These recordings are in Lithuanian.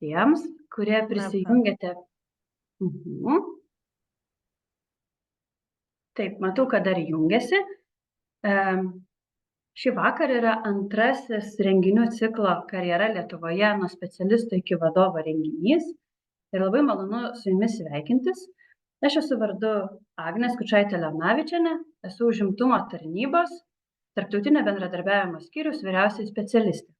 visiems, kurie prisijungėte. Taip, matau, kad dar jungiasi. Šį vakarą yra antrasis renginių ciklo Karjera Lietuvoje nuo specialisto iki vadovo renginys. Ir labai malonu su jumis sveikintis. Aš esu vardu Agnė Skučaitė-Leonavičienė, esu užimtumo tarnybos tarptautinio bendradarbiavimo skyriaus vyriausioji specialistė.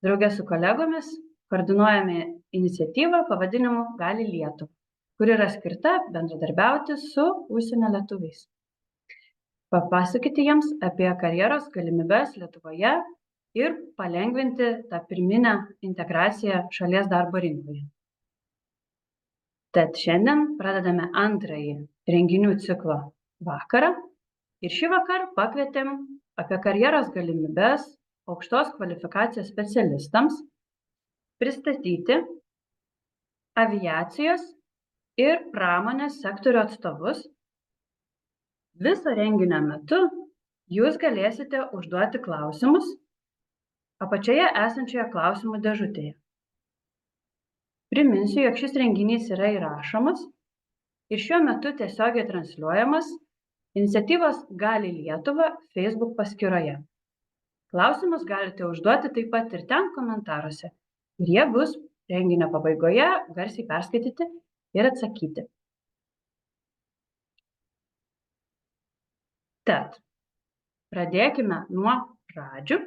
Drauge su kolegomis koordinuojame iniciatyvą pavadinimu Gali Lietuva, kuri yra skirta bendradarbiauti su užsienio lietuviais. Papasakoti jiems apie karjeros galimybes Lietuvoje ir palengvinti tą pirminę integraciją šalies darbo rinkoje. Tad šiandien pradedame antrąjį renginių ciklo vakarą ir šį vakarą pakvietėm apie karjeros galimybes aukštos kvalifikacijos specialistams pristatyti aviacijos ir pramonės sektorių atstovus. Viso renginio metu jūs galėsite užduoti klausimus apačioje esančioje klausimų dėžutėje. Priminsiu, jog šis renginys yra įrašomas ir šiuo metu tiesiogiai transliuojamas iniciatyvos Gali Lietuva Facebook paskyroje. Klausimus galite užduoti taip pat ir ten komentaruose ir jie bus renginio pabaigoje garsiai perskaityti ir atsakyti. Tad pradėkime nuo pradžių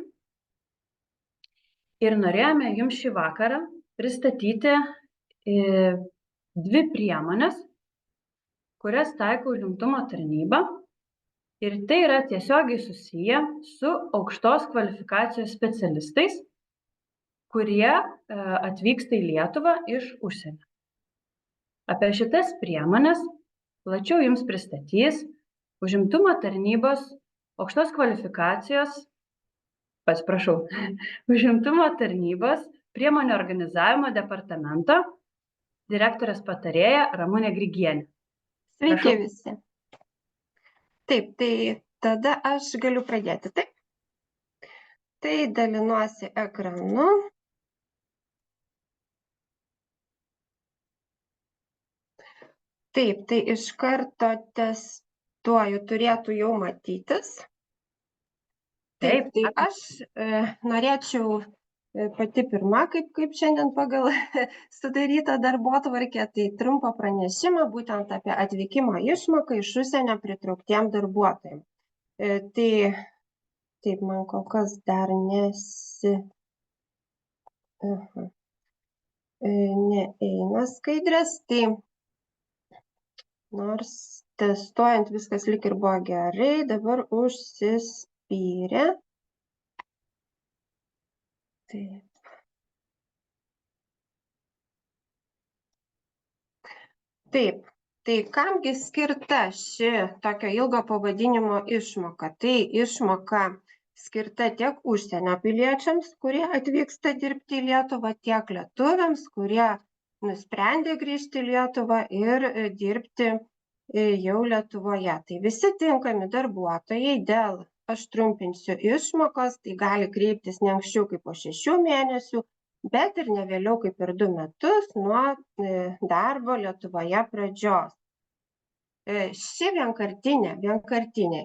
ir norėjome jums šį vakarą pristatyti dvi priemonės, kurias taiko užimtumo tarnyba ir tai yra tiesiogiai susiję su aukštos kvalifikacijos specialistais, kurie atvyksta į Lietuvą iš užsienio. Apie šitas priemonės plačiau jums pristatys Užimtumo tarnybos aukštos kvalifikacijos, Užimtumo tarnybos priemonių organizavimo departamento direktorės patarėja Ramunė Grigienė. Sveiki visi. Taip, tai tada aš galiu pradėti, taip? Tai dalinuosi ekranu. Taip, tai iš karto testuoju, turėtų jau matytis. Taip, tai aš norėčiau pati pirma, kaip šiandien pagal sudarytą darbotvarkę, tai trumpą pranešimą būtent apie atvykimo išmoką iš užsienio pritrauktiem darbuotojam. Tai taip, man kol kas dar neeina skaidrės, tai nors testuojant viskas lyg ir buvo gerai, dabar užsispyrė. Taip. Taip, tai kamgi skirta ši tokio ilgo pavadinimo išmoka? Tai išmoka skirta tiek užsienio piliečiams, kurie atvyksta dirbti į Lietuvą, tiek lietuviams, kurie nusprendė grįžti į Lietuvą ir dirbti jau Lietuvoje. Tai visi tinkami darbuotojai dėl, aš trumpinsiu, išmokos, tai gali kreiptis ne anksčiau kaip po 6 mėnesių, bet ir ne vėliau kaip per 2 metus nuo darbo Lietuvoje pradžios. Ši vienkartinė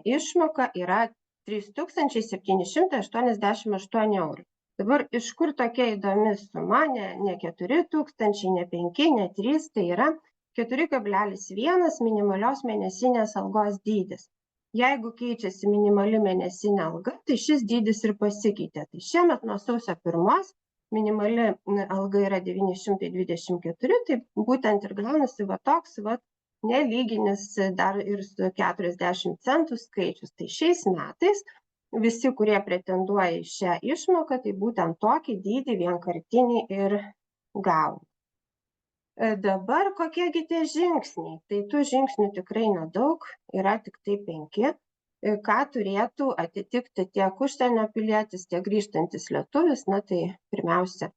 išmoka yra 3788 €. Dabar iš kur tokia įdomi suma, ne 4000, ne 5, ne 3, tai yra 4,1 minimalios mėnesinės algos dydis. Jeigu keičiasi minimali mėnesinė alga, tai šis dydis ir pasikeitė. Tai šiemet nuo sausio 1 minimali alga yra 924, tai būtent ir gaunasi toks nelyginis dar ir su 40 centų skaičius. Tai šiais metais visi, kurie pretenduoja į šią išmoką, tai būtent tokį dydį vienkartinį ir gauna. Dabar kokiegi tie žingsniai? Tai tų žingsnių tikrai nedaug, yra tik tai 5. Ką turėtų atitikti tiek užsienio pilietis, tiek grįžtantis lietuvis, tai pirmiausia,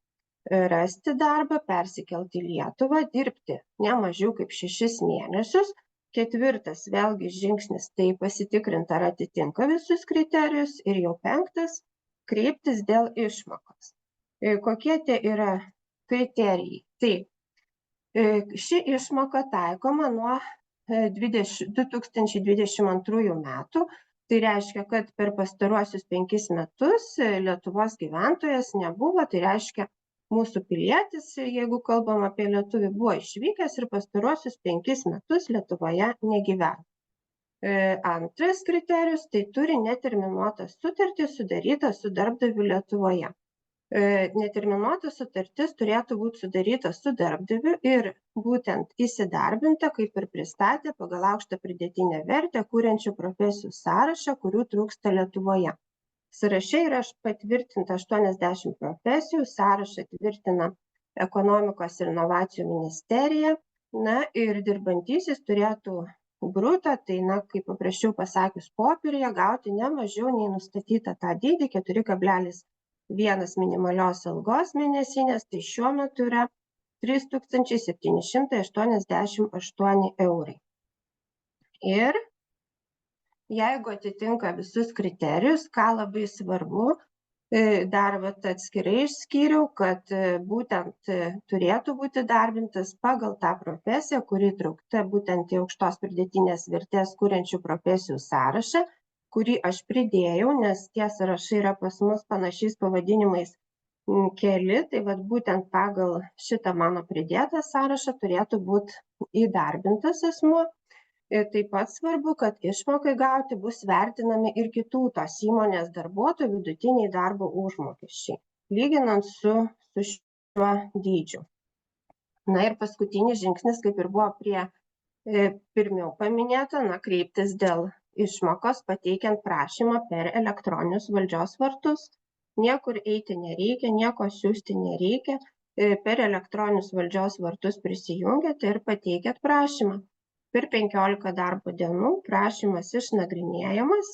rasti darbą, persikelti į Lietuvą, dirbti ne mažiau kaip 6 mėnesius. 4. vėlgi žingsnis, tai pasitikrinti, ar atitinka visus kriterijus. Ir jau 5. kreiptis dėl išmokos. Kokie tie yra kriterijai. Tai ši išmoka taikoma nuo 2022 metų. Tai reiškia, kad per pastaruosius 5 metus Lietuvos gyventojas nebuvo, tai reiškia mūsų pilietis, jeigu kalbam apie lietuvį, buvo išvykęs ir pastaruosius 5 metus Lietuvoje negyveno. Antras kriterijus - tai turi neterminuotą sutartį sudarytą su darbdaviu Lietuvoje. Neterminuota sutartis turėtų būti sudaryta su darbdaviu ir būtent įsidarbinta, kaip ir pristatė, pagal aukštą pridėtinę vertę kuriančių profesijų sąrašą, kurių trūksta Lietuvoje. Sąraše yra patvirtinta 80 profesijų, sąrašą tvirtina Ekonomikos ir inovacijų ministerija. Na ir dirbantysis turėtų brutą, tai kaip paprasčiau pasakius, popieriuje gauti ne mažiau nei nustatytą tą dydį 4,1 minimalios algos mėnesinės, tai šiuo metu yra 3788 eurai. Ir jeigu atitinka visus kriterijus, ką labai svarbu, dar atskirai išskyriau, kad būtent turėtų būti darbintas pagal tą profesiją, kuri įtraukta būtent į aukštos pridėtinės vertės kuriančių profesijų sąrašą, kurį aš pridėjau, nes tie sąrašai yra pas mus panašiais pavadinimais keli, tai būtent pagal šitą mano pridėtą sąrašą turėtų būti įdarbintas asmuo. Ir taip pat svarbu, kad išmokai gauti bus vertinami ir kitų tos įmonės darbuotojų vidutiniai darbo užmokesčiai, lyginant su šiuo dydžiu. Na ir paskutinis žingsnis, kaip ir buvo pirmiau paminėta, kreiptis dėl išmokos pateikiant prašymą per elektroninius valdžios vartus. Niekur eiti nereikia, nieko siųsti nereikia. Per elektroninius valdžios vartus prisijungiate ir pateikėt prašymą. Per 15 darbo dienų prašymas išnagrinėjamas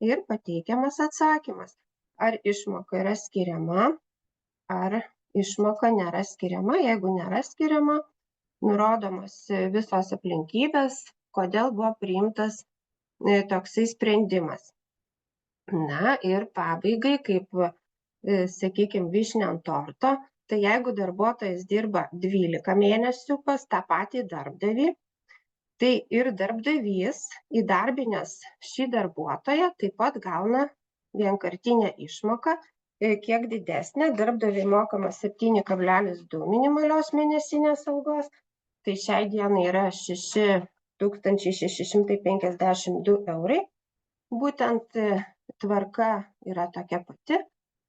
ir pateikiamas atsakymas, ar išmoka yra skiriama, ar išmoka nėra skiriama. Jeigu nėra skiriama, nurodomos visos aplinkybės, kodėl buvo priimtas toksai sprendimas. Na ir pabaigai, kaip, sakykime, vyšnia ant torto, tai jeigu darbuotojas dirba 12 mėnesių pas tą patį darbdavį, tai ir darbdavys įdarbinęs šį darbuotoją taip pat gauna vienkartinę išmoką, kiek didesnė, darbdaviui mokama 7,2 minimalios mėnesinės algos, tai šiai dienai yra 6652 eurai. Būtent tvarka yra tokia pati.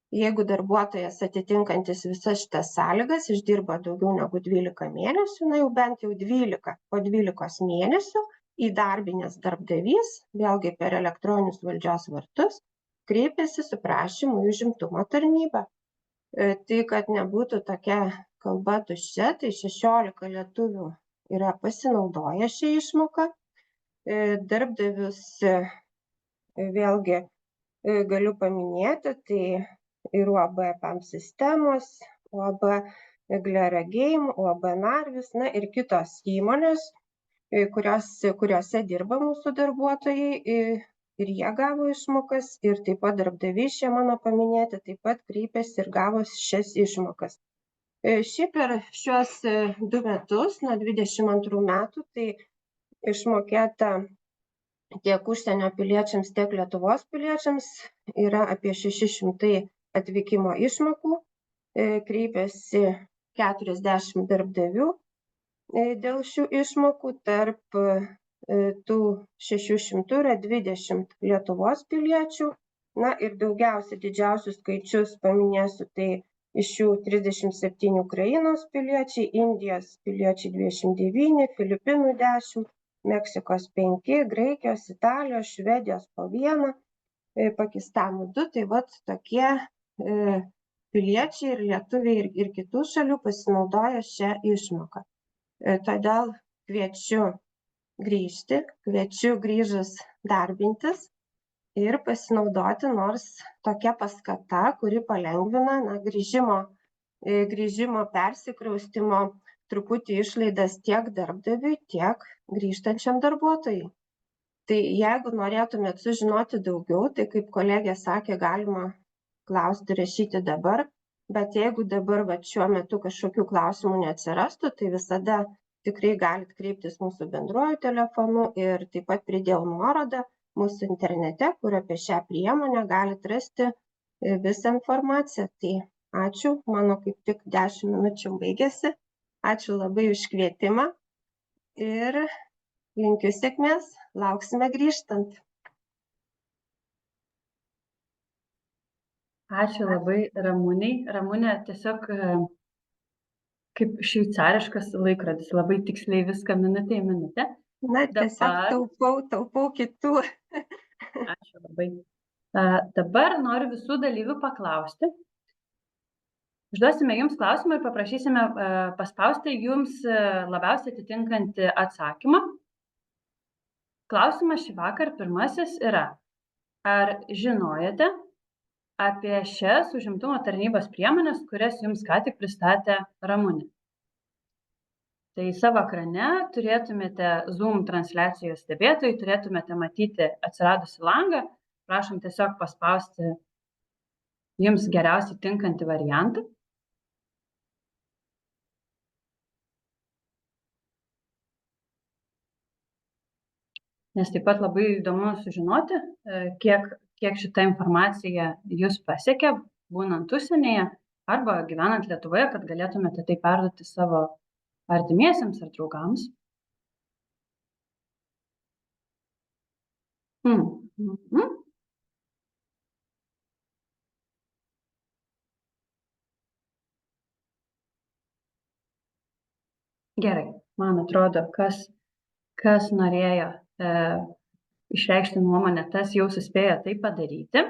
Jeigu darbuotojas atitinkantis visas šitas sąlygas išdirba daugiau negu 12 mėnesių, jau bent jau 12, po 12 mėnesių įdarbinęs darbdavys, vėlgi per elektroninius valdžios vartus, kreipiasi su prašymu į užimtumo tarnybą. Tai, kad nebūtų tokia kalba tuščia, tai 16 lietuvių yra pasinaudoję šią išmoką. Darbdavius vėlgi galiu paminėti, tai ir UAB PAM sistemos, UAB Glera Game, UAB Narvis, ir kitos įmonės, kuriuose dirba mūsų darbuotojai ir jie gavo išmokas, ir taip pat darbdaviai šie mano paminėti taip pat kreipėsi ir gavo šias išmokas. Šiaip per šiuos 2 metus, nuo 22 metų, tai išmokėta tiek užsienio piliečiams, tiek Lietuvos piliečiams yra apie 600 atvykimo išmokų, kreipėsi 40 darbdavių dėl šių išmokų, tarp tų 600 yra 20 Lietuvos piliečių, ir didžiausius skaičius paminėsiu, tai iš jų 37 Ukrainos piliečiai, Indijos piliečiai 29, Filipinų 10, Meksikos 5, Graikijos, Italijos, Švedijos po 1, Pakistano 2, tai tokie piliečiai ir lietuviai ir kitų šalių pasinaudoja šią išmoką. Todėl kviečiu grįžti, kviečiu grįžus darbintis ir pasinaudoti, nors tokia paskata, kuri palengvina grįžimo persikraustimo truputį išlaidas tiek darbdaviui, tiek grįžtančiam darbuotojui. Tai jeigu norėtumėt sužinoti daugiau, tai kaip kolegė sakė, galima klausti, rašyti dabar bet jeigu dabar šiuo metu kažkokių klausimų neatsirastų, tai visada tikrai galit kreiptis mūsų bendruoju telefonu ir taip pat pridėjau nuorodą mūsų internete, kur apie šią priemonę galit rasti visą informaciją. Tai ačiū, mano kaip tik 10 minučių baigėsi. Ačiū labai už kvietimą ir linkiu sėkmės, lauksime grįžtant. Ačiū labai Ramunei. Ramunė tiesiog kaip šveicariškas laikrodis, labai tiksliai viską minutė į minutę. Na, tiesiog taupau kitų. Ačiū labai. Dabar noriu visų dalyvių paklausti. Užduosime jums klausimą ir paprašysime paspausti jums labiausiai atitinkantį atsakymą. Klausimas šį vakar pirmasis yra: ar žinojate apie šias užimtumo tarnybos priemonės, kurias jums ką tik pristatė Ramunė? Tai savo ekrane turėtumėte Zoom transliacijos stebėtojai, turėtumėte matyti atsiradusį langą. Prašom tiesiog paspausti jums geriausiai tinkantį variantą. Nes taip pat labai įdomu sužinoti, kiek šita informacija jūs pasiekia, būnant užsienyje arba gyvenant Lietuvoje, kad galėtumėte tai perduoti savo artimiesiems ar draugams. Gerai, man atrodo, kas norėjo išreikšti nuomonę, tas jau suspėjo tai padaryti.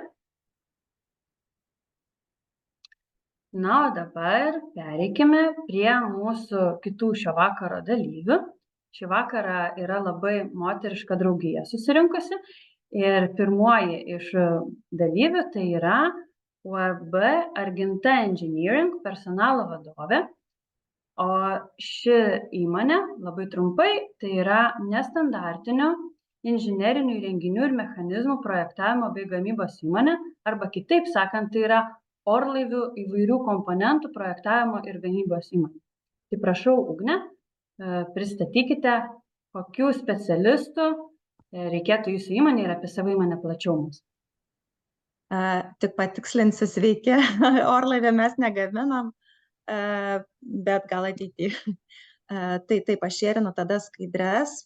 Na, o dabar pereikime prie mūsų kitų šio vakaro dalyvių. Šį vakarą yra labai moteriška draugija susirinkusi ir pirmoji iš dalyvių tai yra UAB Arginta Engineering personalo vadovė. O ši įmonė, labai trumpai, tai yra nestandartinių inžinerinių įrenginių ir mechanizmų projektavimo bei gamybos įmonė, arba kitaip sakant, tai yra orlaivių įvairių komponentų projektavimo ir gamybos įmonė. Tai prašau, Ugne, pristatykite, kokių specialistų reikėtų jūsų įmonė ir apie savo įmonę plačiau mums. Tik patikslinsiu, sveiki, orlaivį mes negaminam, bet gal ateityje. Tai taip, aš šerinu tada skaidres.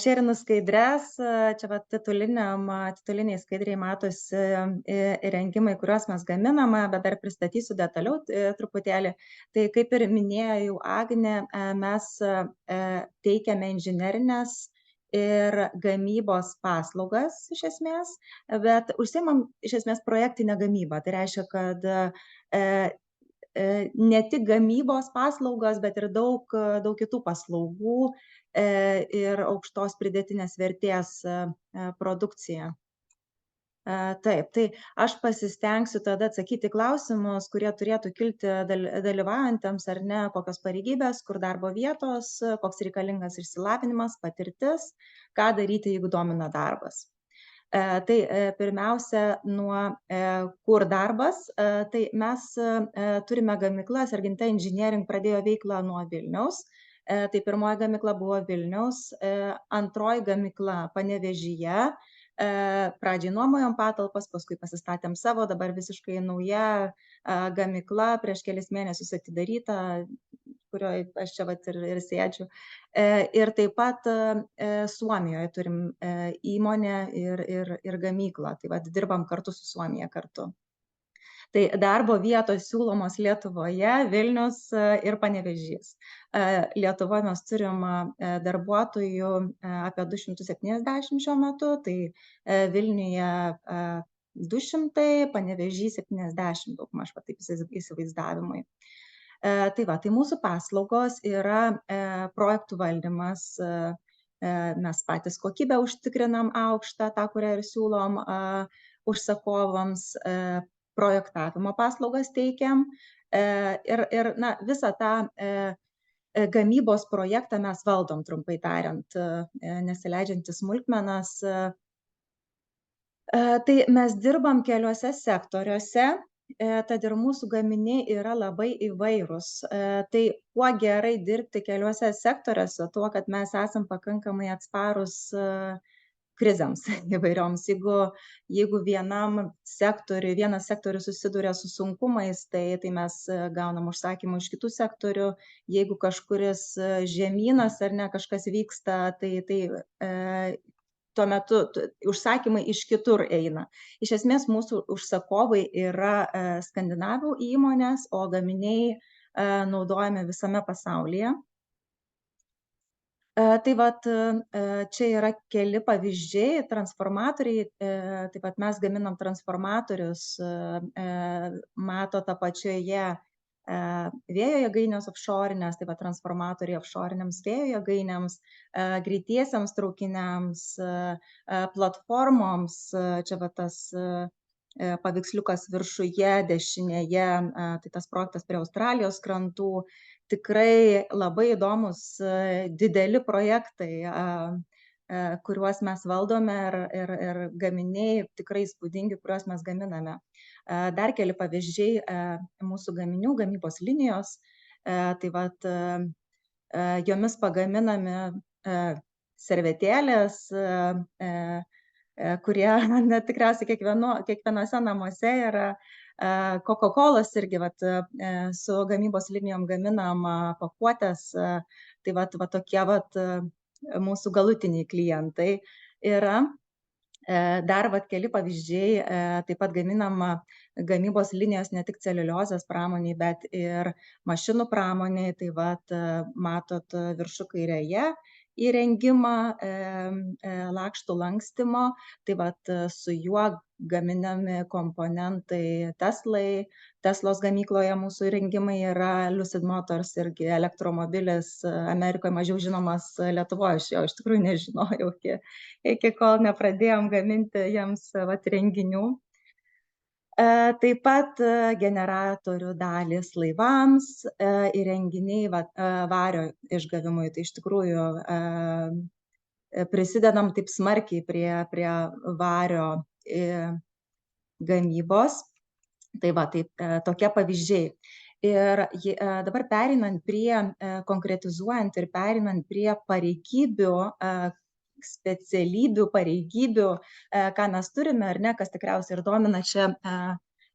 Šerinu skaidres, čia va tituliniai skaidriai matosi įrengimai, kuriuos mes gaminame, bet dar pristatysiu detaliau truputėlį. Tai kaip ir minėjau Agnė, mes teikiame inžinerinės ir gamybos paslaugas iš esmės, bet užsiimam iš esmės projektinę gamybą. Tai reiškia, kad ne tik gamybos paslaugos, bet ir daug kitų paslaugų ir aukštos pridėtinės vertės produkcija. Taip, tai aš pasistengsiu tada atsakyti klausimus, kurie turėtų kilti dalyvaujantiems ar ne, kokios pareigybės, kur darbo vietos, koks reikalingas išsilavinimas, patirtis, ką daryti, jeigu domina darbas. Tai pirmiausia, nuo kur darbas, tai mes turime gamyklas, Arginta Engineering pradėjo veiklą nuo Vilniaus. Tai pirmoji gamykla buvo Vilniaus, antroji gamykla Panevėžyje. Pradžiai nuomojom patalpas, paskui pasistatėm savo, dabar visiškai nauja gamykla, prieš kelis mėnesius atidaryta, kurioje aš čia vat ir sėdžiu. Ir taip pat Suomijoje turim įmonę ir gamyklą, tai vat dirbam kartu su Suomija kartu. Tai darbo vietos siūlomos Lietuvoje, Vilnius ir Panevėžys. Lietuvoje mes turim darbuotojų apie 270 šiuo metu, tai Vilniuje 200, Panevėžys 70, daugmaž taip įsivaizdavimui. Tai va, tai mūsų paslaugos yra projektų valdymas, mes patys kokybę užtikrinam aukštą, tą, kurią ir siūlom užsakovams, projektavimo paslaugas teikiam ir na, visą tą gamybos projektą mes valdom, trumpai tariant, nesileidžiant į smulkmenas. Tai mes dirbam keliuose sektoriuose, tad ir mūsų gaminiai yra labai įvairūs. Tai kuo gerai dirbti keliuose sektoriuose, tuo, kad mes esam pakankamai atsparūs krizėms įvairioms. Jeigu vienas sektorius susiduria su sunkumais, tai mes gaunam užsakymų iš kitų sektorių. Jeigu kažkuris žemynas ar ne kažkas vyksta, tai tuo metu užsakymai iš kitur eina. Iš esmės mūsų užsakovai yra skandinavų įmonės, o gaminiai naudojami visame pasaulyje. Tai vat čia yra keli pavyzdžiai, transformatoriai, taip pat mes gaminam transformatorius, matot apačioje vėjo jėgainės offshorinės, taip pat transformatoriai offshoriniams vėjo jėgainėms, greitiesiams traukiniams, platformoms, čia va tas paveiksliukas viršuje, dešinėje, tai tas projektas prie Australijos krantų. Tikrai labai įdomus dideli projektai, kuriuos mes valdome ir gaminiai tikrai įspūdingi, kuriuos mes gaminame. Dar keli pavyzdžiai mūsų gaminių, gamybos linijos. Tai vat jomis pagaminami servetėlės, kurie tikriausiai kiekvienose namuose yra. Coca-Colos irgi su gamybos linijom gaminam pakuotės, tai va tokie mūsų galutiniai klientai yra. Dar keli pavyzdžiai, taip pat gaminam gamybos linijos ne tik celiuliozės pramoniai, bet ir mašinų pramoniai. Tai matot viršų kairėje įrengimą lakštų lankstymo, tai su juo gaminami komponentai Teslos gamykloje mūsų įrengimai yra, Lucid Motors irgi elektromobilis, Amerikoje mažiau žinomas, Lietuvoje aš jo iš tikrųjų nežinojau, iki kol nepradėjom gaminti jiems renginių. Taip pat generatorių dalys laivams, įrenginiai vario išgavimui, tai iš tikrųjų prisidedam taip smarkiai prie vario gamybos. Tai tokie pavyzdžiai. Ir dabar konkretizuojant ir pereinant prie pareigybių, specialybių, pareigybių, ką mes turime, ar ne, kas tikriausiai ir domina čia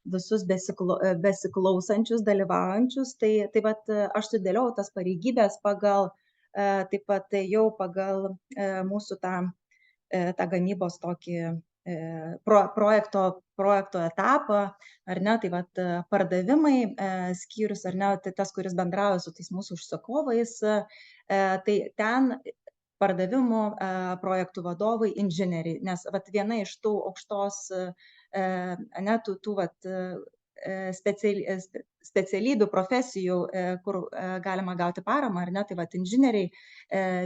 visus besiklausančius, dalyvaujančius. Tai aš sudėliau tas pareigybės pagal, taip pat jau pagal mūsų tą gamybos tokį projekto etapą, ar ne, tai pardavimai skyrius, ar ne, tai tas, kuris bendrauja su tais mūsų užsakovais, tai ten pardavimų projektų vadovai, inžinieriai, nes viena iš tų aukštos, specialybių, profesijų, kur galima gauti paramą, ar ne, tai inžinieriai,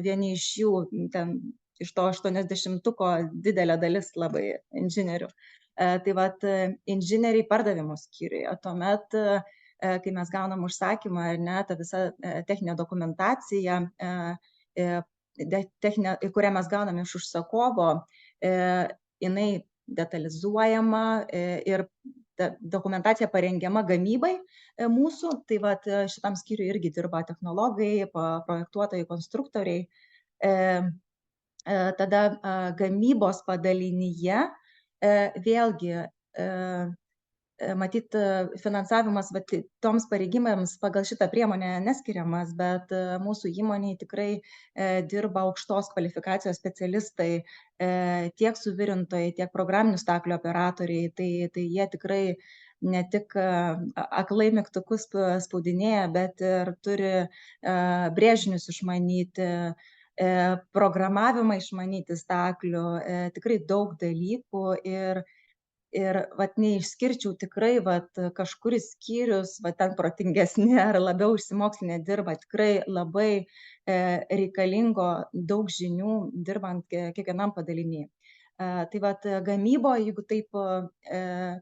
vieni iš jų, ten iš to 80-tuko didelė dalis labai inžinierių. Tai inžinieriai pardavimo skyriuje, tuomet, kai mes gaunam užsakymą, ar ne, ta visa techninė dokumentacija, kurią mes gauname iš užsakovo, jinai detalizuojama ir dokumentacija parengiama gamybai mūsų. Tai šitam skyriui irgi dirba technologai, projektuotojai, konstruktoriai. Tada gamybos padalinyje vėlgi matyt, finansavimas toms pareigybėms pagal šitą priemonę neskiriamas, bet mūsų įmonėje tikrai dirba aukštos kvalifikacijos specialistai, tiek suvirintojai, tiek programinių staklių operatoriai. Tai jie tikrai ne tik aklai mygtukus spaudinėja, bet ir turi brėžinius išmanyti, programavimą išmanyti staklių, tikrai daug dalykų. Ir neišskirčiau tikrai, kažkuris skyrius, ten protingesni ar labiau išsimokslinę dirba, tikrai labai reikalingo daug žinių dirbant kiekvienam padalinyje. Tai gamyboje, jeigu taip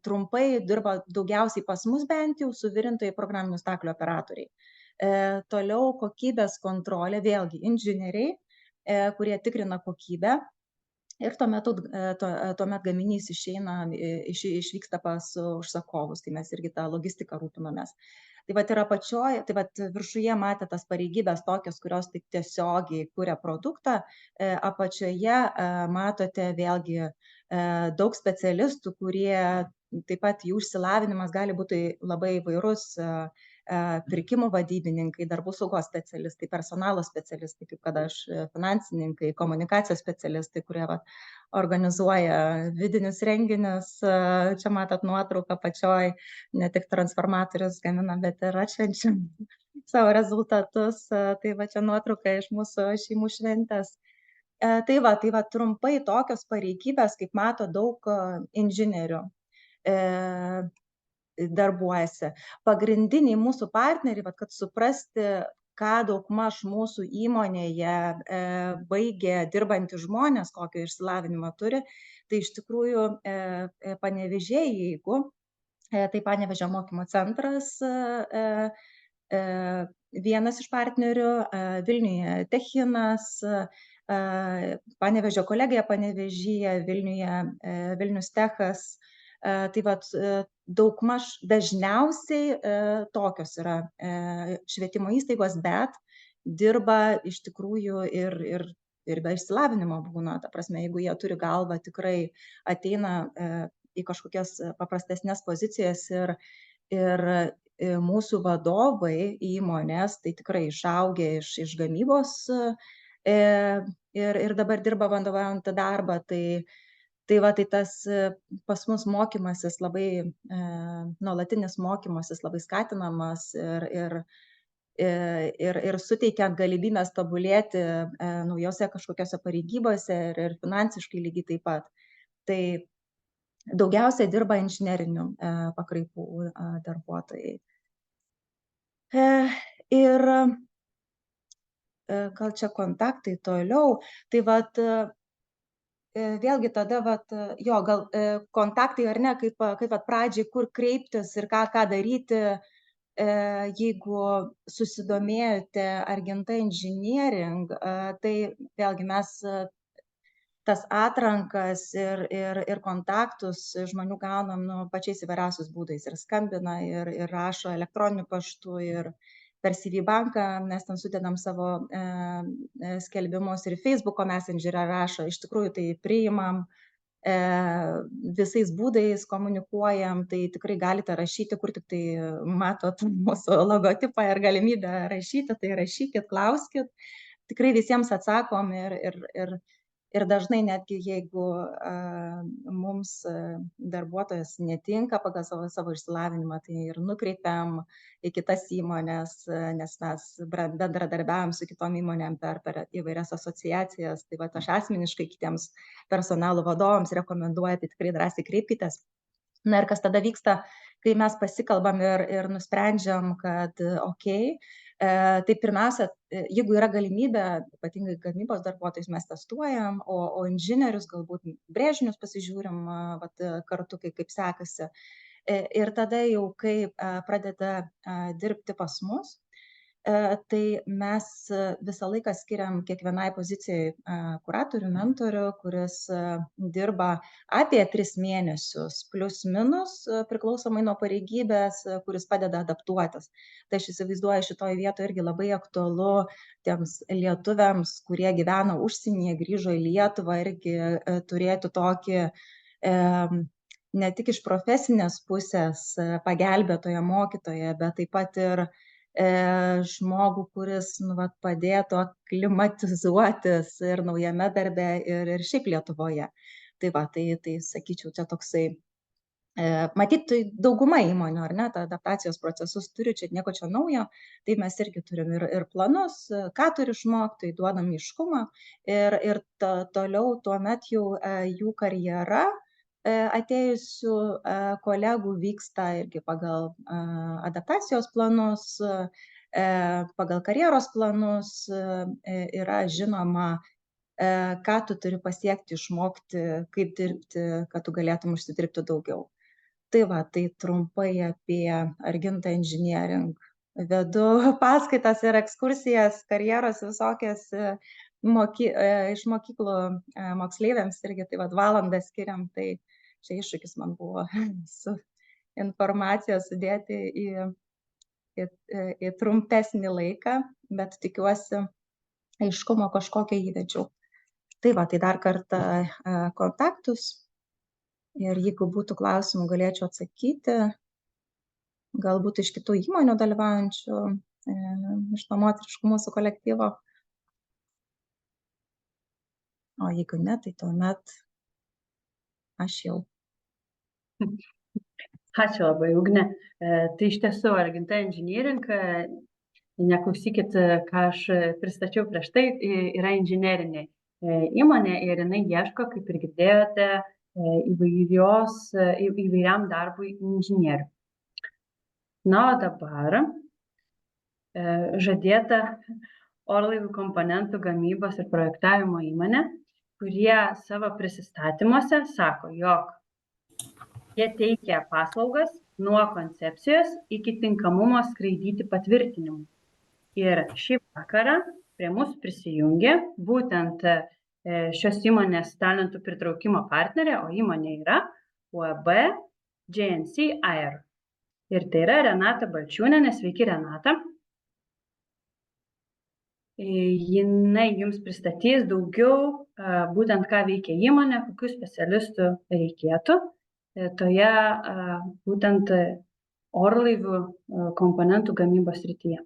trumpai, dirba daugiausiai pas mus bent jau suvirintojai, programinių staklių operatoriai. Toliau kokybės kontrolė, vėlgi inžinieriai, kurie tikrina kokybę. ir tuomet gaminys išvyksta pas užsakovus, tai mes irgi tą logistiką rūpinamės. Tai vat ir apačioj, tai vat viršuje matėte tas pareigybės tokios, kurios taip tiesiogiai kuria produktą, apačioje matote vėlgi daug specialistų, kurie taip pat jų išsilavinimas gali būti labai įvairus, pirkimų vadybininkai, darbų saugos specialistai, personalo specialistai, kaip kad aš, finansininkai, komunikacijos specialistai, kurie organizuoja vidinius renginius. Čia matot nuotrauką apačioj, ne tik transformatorius gaminam, bet ir atšvenčiam savo rezultatus. Tai va čia nuotrauka iš mūsų šeimų šventės. Tai va trumpai tokios pareigybės, kaip mato, daug inžinierių darbuojasi. Pagrindiniai mūsų partneriai, kad suprasti, ką daugmaž mūsų įmonėje baigė dirbantys žmonės, kokio išsilavinimo turi, tai iš tikrųjų Panevėžyje, jeigu tai Panevėžio mokymo centras, vienas iš partnerių, Vilniuje Techinas, Panevėžio kolegija Panevėžyje, Vilniuje Vilnius Techas. Tai daugmaž dažniausiai tokios yra švietimo įstaigos, bet dirba iš tikrųjų ir be išsilavinimo būna. Ta prasme, jeigu jie turi galvą, tikrai ateina į kažkokias paprastesnės pozicijas ir mūsų vadovai įmonės, tai tikrai išaugę iš gamybos ir dabar dirba vadovaujant darbą. Tai tas pas mus mokymasis labai, nuolatinis mokymasis labai skatinamas ir suteikiant galimybės tobulėti naujose kažkokiose pareigybose ir finansiškai lygiai taip pat. Tai daugiausiai dirba inžinerinių pakraipų darbuotojai. Ir gal čia kontaktai toliau, tai vėlgi tada gal kontaktai ar ne, kaip pradžiai, kur kreiptis ir ką daryti, jeigu susidomėjote Argenta Engineering, tai vėlgi mes tas atrankas ir kontaktus žmonių gaunam pačiais įvairiausiais būdais, ir skambina, ir rašo elektroniniu paštu, ir per CV banką mes ten sudedam savo skelbimus, ir Facebooko Messenger'e rašo. Iš tikrųjų tai priimam, visais būdais komunikuojam, tai tikrai galite rašyti, kur tik tai matot mūsų logotipą ir galimybę rašyti, tai rašykit, klauskit. Tikrai visiems atsakom ir dažnai netgi jeigu mums darbuotojas netinka pagal savo išsilavinimą, tai ir nukreipiam į kitas įmonės, nes mes bendradarbiavom su kitom įmonėm per įvairias asociacijas. Tai aš asmeniškai kitiems personalo vadovams rekomenduoju, tai tikrai drąsiai kreipkitės. Na ir kas tada vyksta, kai mes pasikalbam ir nusprendžiam, kad okei, tai pirmiausia, jeigu yra galimybė, ypatingai gamybos darbuotojus mes testuojam, o inžinierius galbūt brėžinius pasižiūrim kartu, kaip sekasi. Ir tada jau, kai pradeda dirbti pas mus, tai mes visą laiką skiriam kiekvienai pozicijai kuratorių, mentorių, kuris dirba apie 3 mėnesius, plius minus, priklausomai nuo pareigybės, kuris padeda adaptuotis. Tai aš įsivaizduoju, šitoje vietoje irgi labai aktualu tiems lietuviams, kurie gyvena užsienyje, grįžo į Lietuvą, irgi turėti tokį ne tik iš profesinės pusės pagelbėtoją, mokytoją, bet taip pat ir žmogų, kuris padėtų aklimatizuotis ir naujame darbe, ir šiaip Lietuvoje. Tai sakyčiau, čia toksai, matyt, dauguma įmonių, ar ne, tą adaptacijos procesus turi, čia nieko čia naujo, tai mes irgi turim ir planus, ką turi išmokti, duodam aiškumą, ir toliau tuomet jau jų karjera atėjusių kolegų vyksta irgi pagal adaptacijos planus, pagal karjeros planus, yra žinoma, ką tu turi pasiekti, išmokti, kaip dirbti, kad tu galėtum užsidirbti daugiau. Tai trumpai apie Argenta Engineering. Vedu paskaitas ir ekskursijas, karjeros visokias iš mokyklų moksleiviams irgi tai valandą skiriam, tai čia iššūkis man buvo su informacija sudėti į trumpesnį laiką, bet tikiuosi aiškumo kažkokio įvedžiau. Tai va, tai dar kartą kontaktus ir jeigu būtų klausimų, galėčiau atsakyti, galbūt iš kitų įmonių dalyvaujančių, iš to moteriškų mūsų kolektyvo. O jeigu ne, tai tuomet aš jau. Ačiū labai, Ugne. Tai iš tiesų, Arginta Engineering, neklausykit, ką aš pristačiau prieš tai, yra inžinerinė įmonė ir jinai ieško, kaip ir girdėjote, įvairiam darbui inžinierių. Na, o dabar žadėta orlaivių komponentų gamybos ir projektavimo įmonė, kurie savo prisistatymuose sako, jog jie teikia paslaugas nuo koncepcijos iki tinkamumo skraidyti patvirtinimų. Ir šį vakarą prie mūsų prisijungė būtent šios įmonės talentų pritraukimo partnerė, o įmonė yra UAB JNC Air. Ir tai yra Renata Balčiūnienė. Sveiki, Renata. Jinai jums pristatys daugiau būtent ką veikia įmonė, kokių specialistų reikėtų toje būtent orlaivių komponentų gamybos srityje.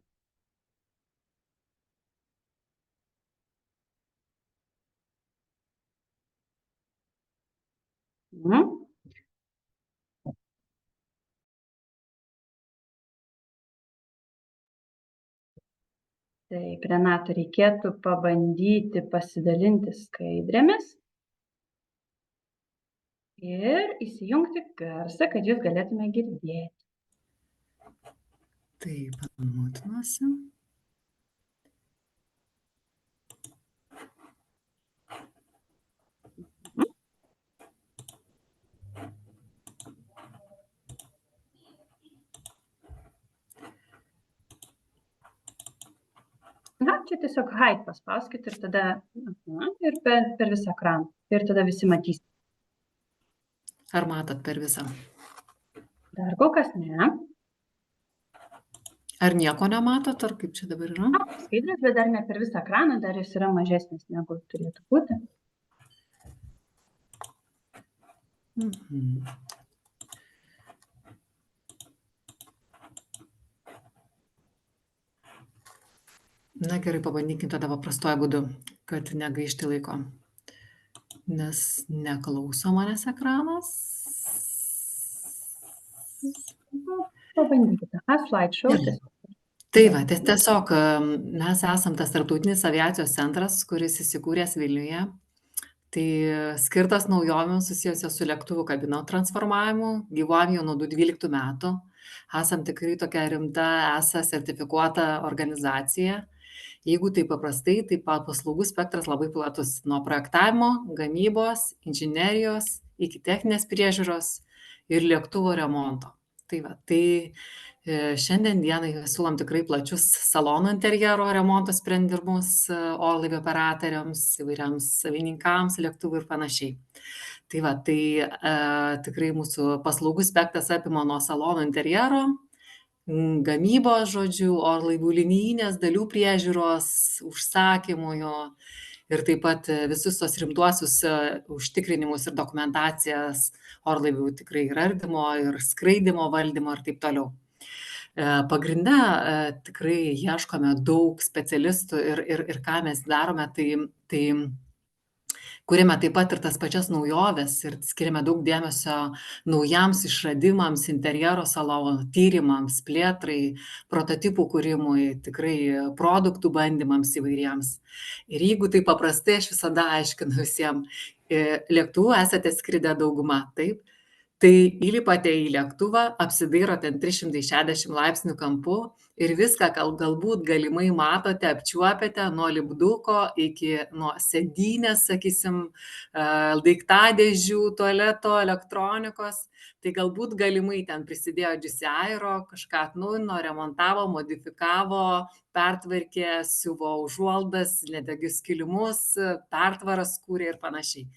Taip, Renata, reikėtų pabandyti pasidalinti skaidrėmis ir įsijungti garsą, kad jūs galėtume girdėti. Taip, atmutinuosi. Na, čia tiesiog hide paspauskit ir tada ir per visą ekraną. Ir tada visi matysite. Ar matot per visą? Dar kol kas ne. Ar nieko nematot, ar kaip čia dabar yra? Skaidrės, bet dar ne per visą ekraną, dar jis yra mažesnis negu turėtų būti. Na gerai, pabandykim tada paprastuoju būdu, kad negaišti laiko. Nes neklauso manęs ekranas. Pabandykite. Slideshow. Tai va, tiesiog mes esam tas tarptautinis aviacijos centras, kuris įsikūręs Vilniuje. Tai skirtas naujovėms susijusios su lėktuvų kabino transformavimu, gyvuojam jau nuo 2012 metų. Esam tikrai tokia rimta, ESA sertifikuota organizacija. Jeigu tai paprastai, tai paslaugų spektras labai platus. Nuo projektavimo, gamybos, inžinerijos, iki techninės priežiūros ir lėktuvo remonto. Tai va, tai šiandien dienai siūlom tikrai plačius salonų interjero remonto sprendimus orlaivių operatoriams, įvairiams savininkams, lėktuvų ir panašiai. Tai va, tai tikrai mūsų paslaugų spektras apima nuo salonų interjero, gamybos, žodžiu, orlaivių linijinės dalių priežiūros, užsakymų jo ir taip pat visus tos rimtuosius užtikrinimus ir dokumentacijas orlaivių tikrai ir ardymo, ir skraidimo valdymo ir taip toliau. Pagrinde tikrai ieškome daug specialistų ir ką mes darome, tai kuriame taip pat ir tas pačias naujoves ir skiriame daug dėmesio naujams išradimams, interjero salonų tyrimams, plėtrai, prototipų kūrimui, tikrai produktų bandymams įvairiems. Ir jeigu tai paprastai, aš visada aiškinu visiems, lėktuvų esate skridę dauguma, taip? Tai įlipate į lėktuvą, apsidairote 360 laipsnių kampu ir viską galbūt galimai matote, apčiuopiate nuo lipduko iki nuo sėdynės, sakysim, daiktadėžių, tualeto, elektronikos. Tai galbūt galimai ten prisidėjo GCI, kažką atnaujino, remontavo, modifikavo, pertvarkė, siuvo užuoldas, nedegius kilimus, pertvaras kūrė ir panašiai.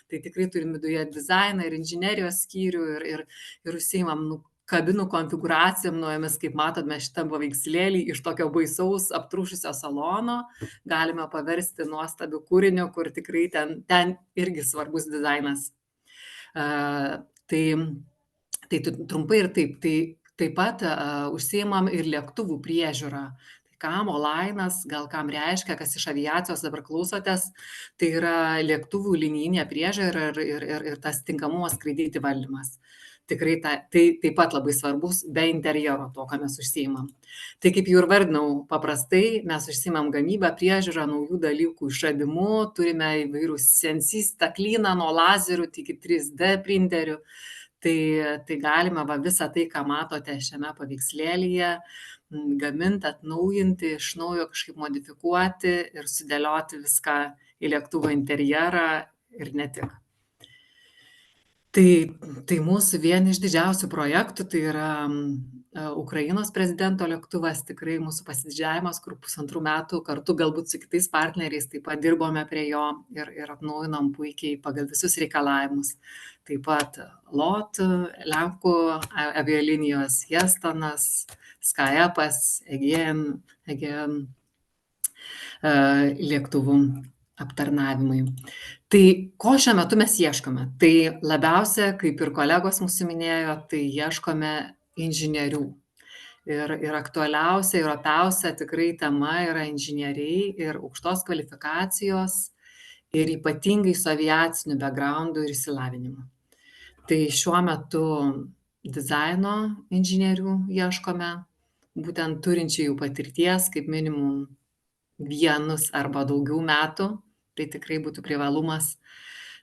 Tai tikrai turim viduje dizainą ir inžinerijos skyrių ir užsiimam kabinų konfiguracijom naujomis, kaip matome šitam paveikslėlį, iš tokio baisaus aptrūšusio salono galime paversti nuostabių kūrinių, kur tikrai ten irgi svarbus dizainas. Tai trumpai ir taip. Tai taip pat užsiimam ir lėktuvų priežiūrą. Tai kam Olainas, gal kam reiškia, kas iš aviacijos dabar klausotės, tai yra lėktuvų linijinė priežiūra ir tas tinkamumas skraidyti valdymas. Tikrai tai taip pat labai svarbus, be interjero to, ką mes užsiimam. Tai kaip jau ir vardinau, paprastai mes užsiimam gamybą, priežiūrą, naujų dalykų išradimu, turime įvairių CNC staklyną nuo lazerių iki 3D printerių. Tai galima visą tai, ką matote šiame paveikslėlyje, gaminti, atnaujinti, iš naujo kažkaip modifikuoti ir sudėlioti viską į lėktuvo interjerą ir ne tik. Tai mūsų vieni iš didžiausių projektų, tai yra Ukrainos prezidento lėktuvas, tikrai mūsų pasididžiavimas, kur 1,5 metų kartu galbūt su kitais partneriais taip pat dirbome prie jo ir atnaujinom puikiai pagal visus reikalavimus. Taip pat LOT, Lenkų avialinijos, Hestonas, SkyEpas, Aegean lėktuvų aptarnavimai. Tai ko šiuo metu mes ieškome? Tai labiausia, kaip ir kolegos mūsų minėjo, tai ieškome inžinierių. Ir aktualiausia ir opiausia tikrai tema yra inžinieriai ir aukštos kvalifikacijos ir ypatingai su aviaciniu backgroundu ir išsilavinimu. Tai šiuo metu dizaino inžinierių ieškome, būtent turinčių jų patirties kaip minimum 1 arba daugiau metų, tai tikrai būtų privalumas.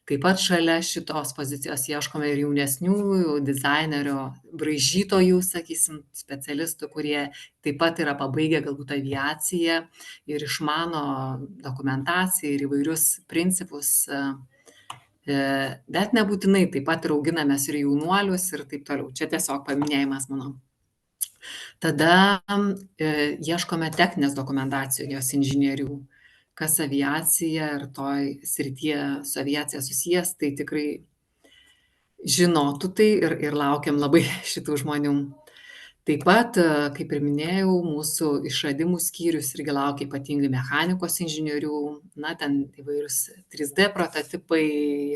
Taip pat šalia šitos pozicijos ieškome ir jaunesnių dizainerio, braižytojų, sakysim, specialistų, kurie taip pat yra pabaigę galbūt aviaciją ir išmano dokumentaciją ir įvairius principus, bet nebūtinai taip pat ir auginamės ir jaunuolius ir taip toliau. Čia tiesiog paminėjimas, manau. Tada ieškome techninės dokumentacijos inžinierių, kas aviacija ir toj srityje su aviacija susijęs, tai tikrai žinotų tai ir laukiam labai šitų žmonių. Taip pat, kaip ir minėjau, mūsų išradimų skyrius irgi laukia ypatingai mechanikos inžinierių, ten įvairius 3D prototipai,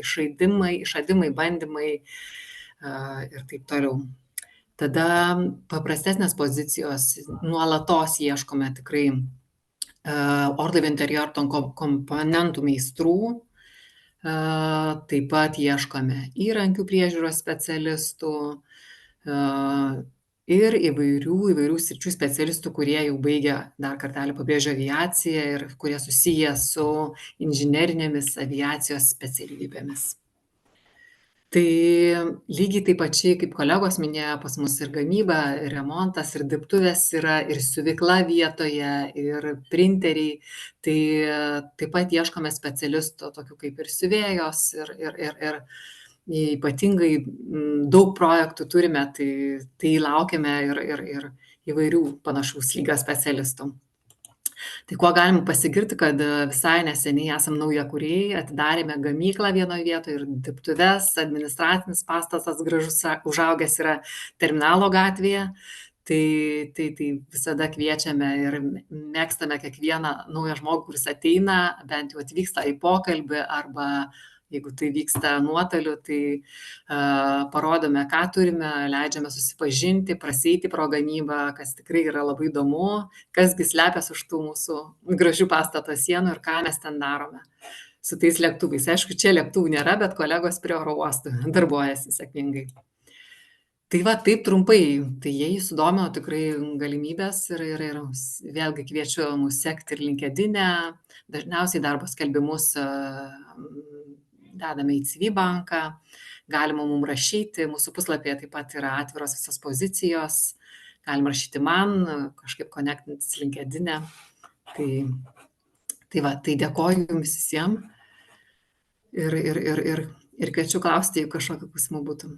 išradimai, bandymai ir taip toliau. Tada paprastesnės pozicijos, nuolatos ieškome tikrai orlaivio interjero komponentų meistrų, taip pat ieškome įrankių priežiūros specialistų ir įvairių sričių specialistų, kurie jau baigia, dar kartelį pabrėžiu, aviaciją ir kurie susiję su inžinerinėmis aviacijos specialybėmis. Tai lygiai taip pačiai, kaip kolegos minėjo, pas mus ir gamyba, ir remontas, ir dirbtuvės yra, ir siuvykla vietoje, ir printeriai. Tai taip pat ieškome specialistų, tokių kaip ir siuvėjos, ir ypatingai daug projektų turime, tai laukiame ir įvairių panašaus lygio specialistų. Tai kuo galim pasigirti, kad visai neseniai esam naujakuriai, atidarėme gamyklą vienoje vietoje ir dirbtuves, administracinis pastatas gražus užaugęs yra Terminalo gatvėje. Tai visada kviečiame ir mėgstame kiekvieną naują žmogų, kuris ateina, bent jau atvyksta į pokalbį arba jeigu tai vyksta nuotoliu, tai parodome, ką turime, leidžiame susipažinti, prasieiti pro gamybą, kas tikrai yra labai įdomu, kasgi slepiasi už tų mūsų gražių pastato sienų ir ką mes ten darome su tais lėktuvais. Aišku, čia lėktuvų nėra, bet kolegos prie oro uostų darbuojasi sėkmingai. Tai taip trumpai, tai jei sudomino tikrai galimybės ir vėlgi kviečiu mus sekti ir LinkedIn'e, dažniausiai darbo skelbimus dedame į CV banką, galima mums rašyti, mūsų puslapyje taip pat yra atviros visas pozicijos, galima rašyti man, kažkaip konektintis LinkedIn'e. Tai dėkoju jums visiems ir kviečiu klausti, jeigu kažkokių klausimų būtų.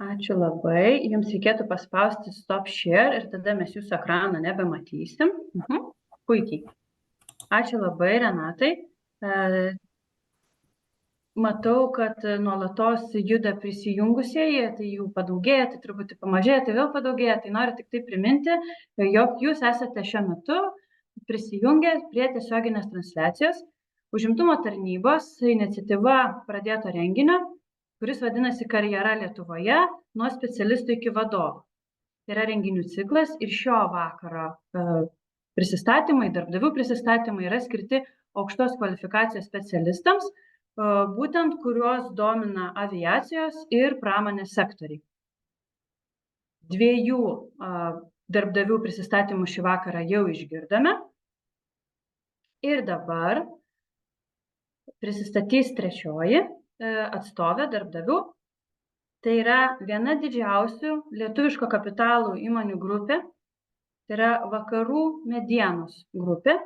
Ačiū labai. Jums reikėtų paspausti stop share ir tada mes jūsų ekrano nebematysim. Puikiai. Ačiū labai, Renatai. Matau, kad nuolatos juda prisijungusieji, tai jų padaugėja, tai truputį pamažėja, tai vėl padaugėja. Tai noriu tik tai priminti, jog jūs esate šiuo metu prisijungę prie tiesioginės transliacijos Užimtumo tarnybos iniciatyva pradėto renginio, kuris vadinasi Karjera Lietuvoje nuo specialistų iki vadovų. Tai yra renginių ciklas ir šio vakaro prisistatymai, darbdavių prisistatymai yra skirti aukštos kvalifikacijos specialistams, būtent kuriuos domina aviacijos ir pramonės sektoriai. Dviejų darbdavių prisistatymų šį vakarą jau išgirdome. Ir dabar prisistatys trečioji atstovė darbdavių. Tai yra viena didžiausių lietuviško kapitalų įmonių grupė. Tai yra Vakarų medienos grupė,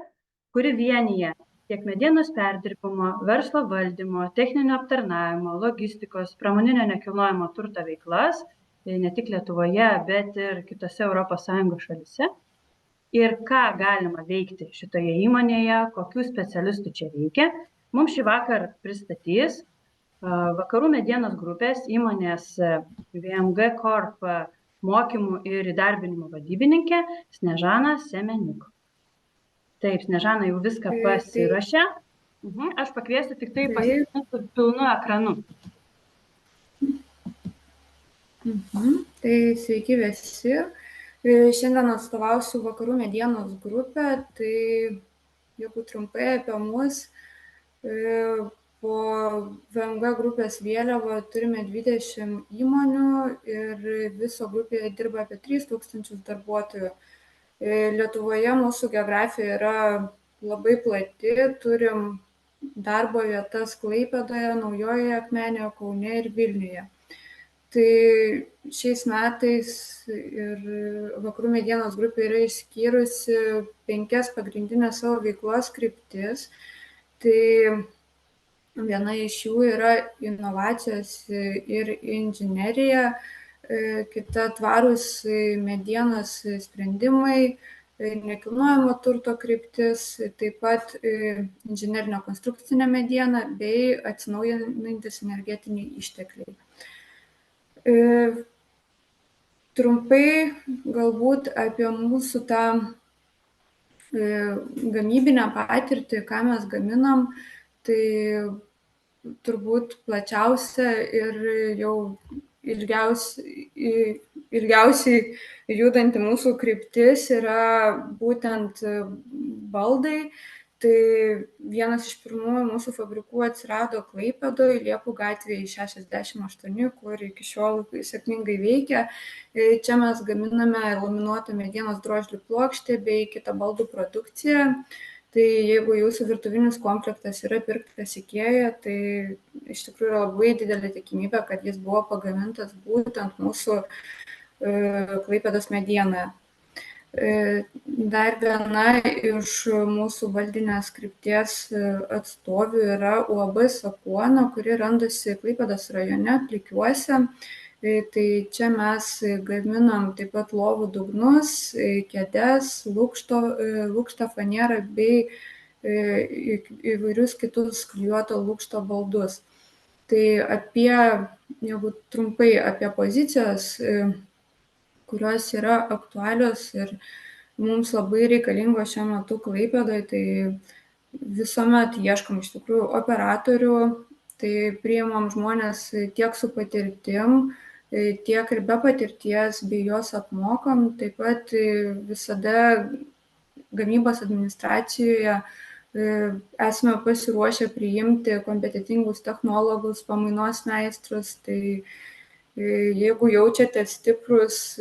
kuri vienyje tiek medienos perdirbimo, verslo valdymo, techninio aptarnavimo, logistikos, pramoninio nekilnojamo turto veiklas, tai ne tik Lietuvoje, bet ir kitose ES šalyse. Ir ką galima veikti šitoje įmonėje, kokių specialistų čia reikia, mums šį vakar pristatys Vakarų medienos grupės įmonės VMG Corp mokymų ir įdarbinimo vadybininkė Snežana Semeniuk. Taip, Snežana jau viską pasiruošė. Aš pakviesiu tik tai pasitikrinti pilnu ekranu. Tai sveiki visi. Šiandien atstovausiu Vakarų medienos grupę. Tai jeigu trumpai apie mus, po VMG grupės vėliava turime 20 įmonių ir viso grupėje dirba apie 3000 darbuotojų. Lietuvoje mūsų geografija yra labai plati, turim darbo vietas Klaipėdoje, Naujojoje Akmenėje, Kaune ir Vilniuje. Tai šiais metais ir Vakarų medienos grupė yra išskyrusi 5 pagrindinės savo veiklos kryptis. Tai viena iš jų yra inovacijos ir inžinerija, kita tvarūs medienos sprendimai, nekilnojamo turto kryptis, taip pat inžinerinio konstrukcinė mediena bei atsinaujinantys energetiniai ištekliai. Trumpai galbūt apie mūsų tą gamybinę patirtį, ką mes gaminam, tai turbūt plačiausia ir jau ilgiausiai judanti mūsų kryptis yra būtent baldai. Tai vienas iš pirmųjų mūsų fabrikų atsirado Klaipėdoje, Liepų gatvėje 68, kur iki šiol sėkmingai veikia. Čia mes gaminame laminuotą medienos drožlių plokštę bei kitą baldų produkciją. Tai jeigu jūsų virtuvinis komplektas yra pirktas IKEA, tai iš tikrųjų yra labai didelė tikimybė, kad jis buvo pagamintas būtent mūsų Klaipėdos medienoje. Dar viena iš mūsų valdinės krypties atstovių yra UAB Sakuona, kuri randasi Klaipėdos rajone Plikiuose. Tai čia mes gaminam taip pat lovų dugnus, kėdes, lukštą fanierą bei įvairius kitus klijuoto lukšto baldus. Tai jeigu trumpai apie pozicijas, kurios yra aktualios ir mums labai reikalingos šiuo metu Klaipėdoje, tai visuomet ieškom iš tikrųjų operatorių, tai priimam žmonės tiek su patirtim, tiek ir be patirties, bei juos apmokam. Taip pat visada gamybos administracijoje esame pasiruošę priimti kompetentingus technologus, pamainos meistrus. Tai jeigu jaučiate stiprus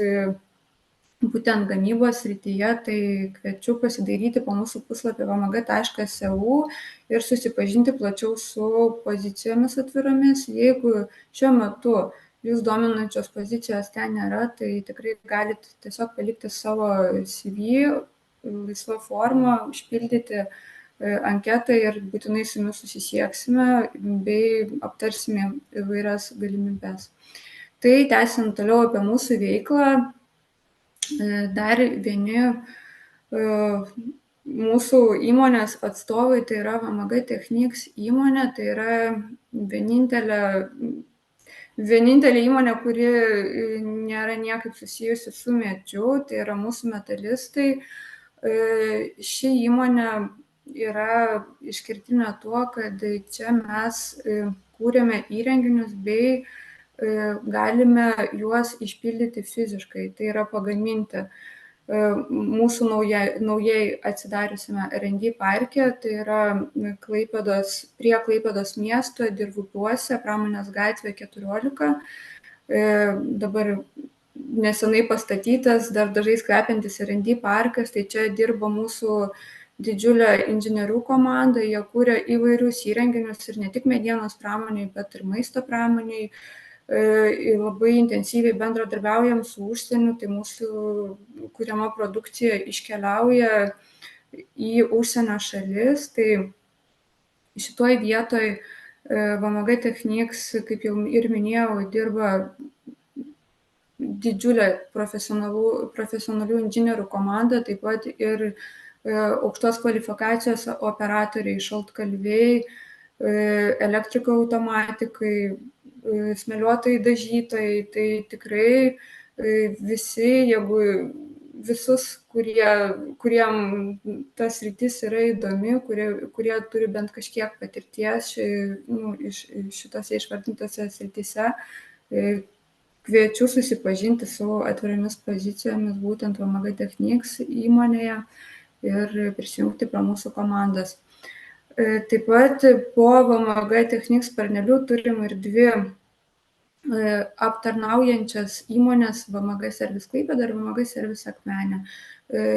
būtent gamybos srityje, tai kviečiu pasidairyti po mūsų puslapį vmg.eu ir susipažinti plačiau su pozicijomis atviromis. Jeigu šiuo metu jūs dominančios pozicijos ten nėra, tai tikrai galite tiesiog palikti savo CV laisvą formą, užpildyti anketą ir būtinai su jumis susisieksime bei aptarsime įvairias galimybes. Tai tęsiant toliau apie mūsų veiklą, dar vieni mūsų įmonės atstovai, tai yra VMG Technics įmonė, tai yra vienintelė įmonė, kuri nėra niekaip susijusi su medžiu, tai yra mūsų metalistai. Ši įmonė yra išskirtinė tuo, kad čia mes kūrėme įrenginius bei galime juos išpildyti fiziškai, tai yra pagaminti. Mūsų naujai atsidariusiame R&D parke, tai yra prie Klaipėdos miesto Dirvupiuose, Pramonės gatvė 14. Dabar nesenai pastatytas, dar dažais kvepiantis R&D parkas, tai čia dirba mūsų didžiulė inžinierių komanda, jie kūrė įvairius įrenginius ir ne tik medienos pramoniai, bet ir maisto pramoniai. Labai intensyviai bendradarbiaujam su užsieniu, tai mūsų kuriama produkcija iškeliauja į užsienio šalis. Tai šitoj vietoj VMG Technics, kaip jau ir minėjau, dirba didžiulė profesionalių inžinierių komanda, taip pat ir aukštos kvalifikacijos operatoriai, šaltkalviai, elektriko automatikai, smėliuotojai, dažytojai, tai tikrai visus, kuriem tas sritis yra įdomi, kurie turi bent kažkiek patirties šitose išvardintose srityse, kviečiu susipažinti su atviromis pozicijomis būtent VMG Technics įmonėje ir prisijungti prie mūsų komandos. Taip pat po VMG Technics sparneliu turim ir dvi aptarnaujančias įmonės, VMG Service Klaipėda ir VMG Service Akmenė.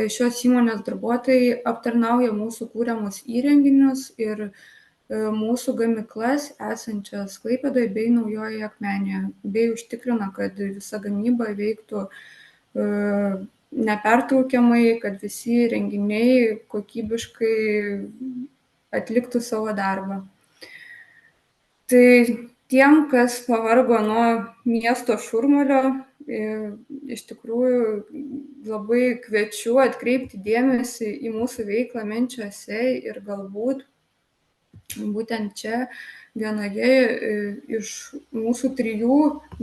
Šios įmonės darbuotojai aptarnauja mūsų kūriamus įrenginius ir mūsų gamyklas esančias Klaipėdoje bei Naujojoje Akmenėje, bei užtikrina, kad visa gamyba veiktų nepertraukiamai, kad visi renginiai kokybiškai atliktų savo darbą. Tai tiem, kas pavargo nuo miesto šurmulio, iš tikrųjų labai kviečiu atkreipti dėmesį į mūsų veiklą Menčiuose ir galbūt būtent čia vienoje iš mūsų 3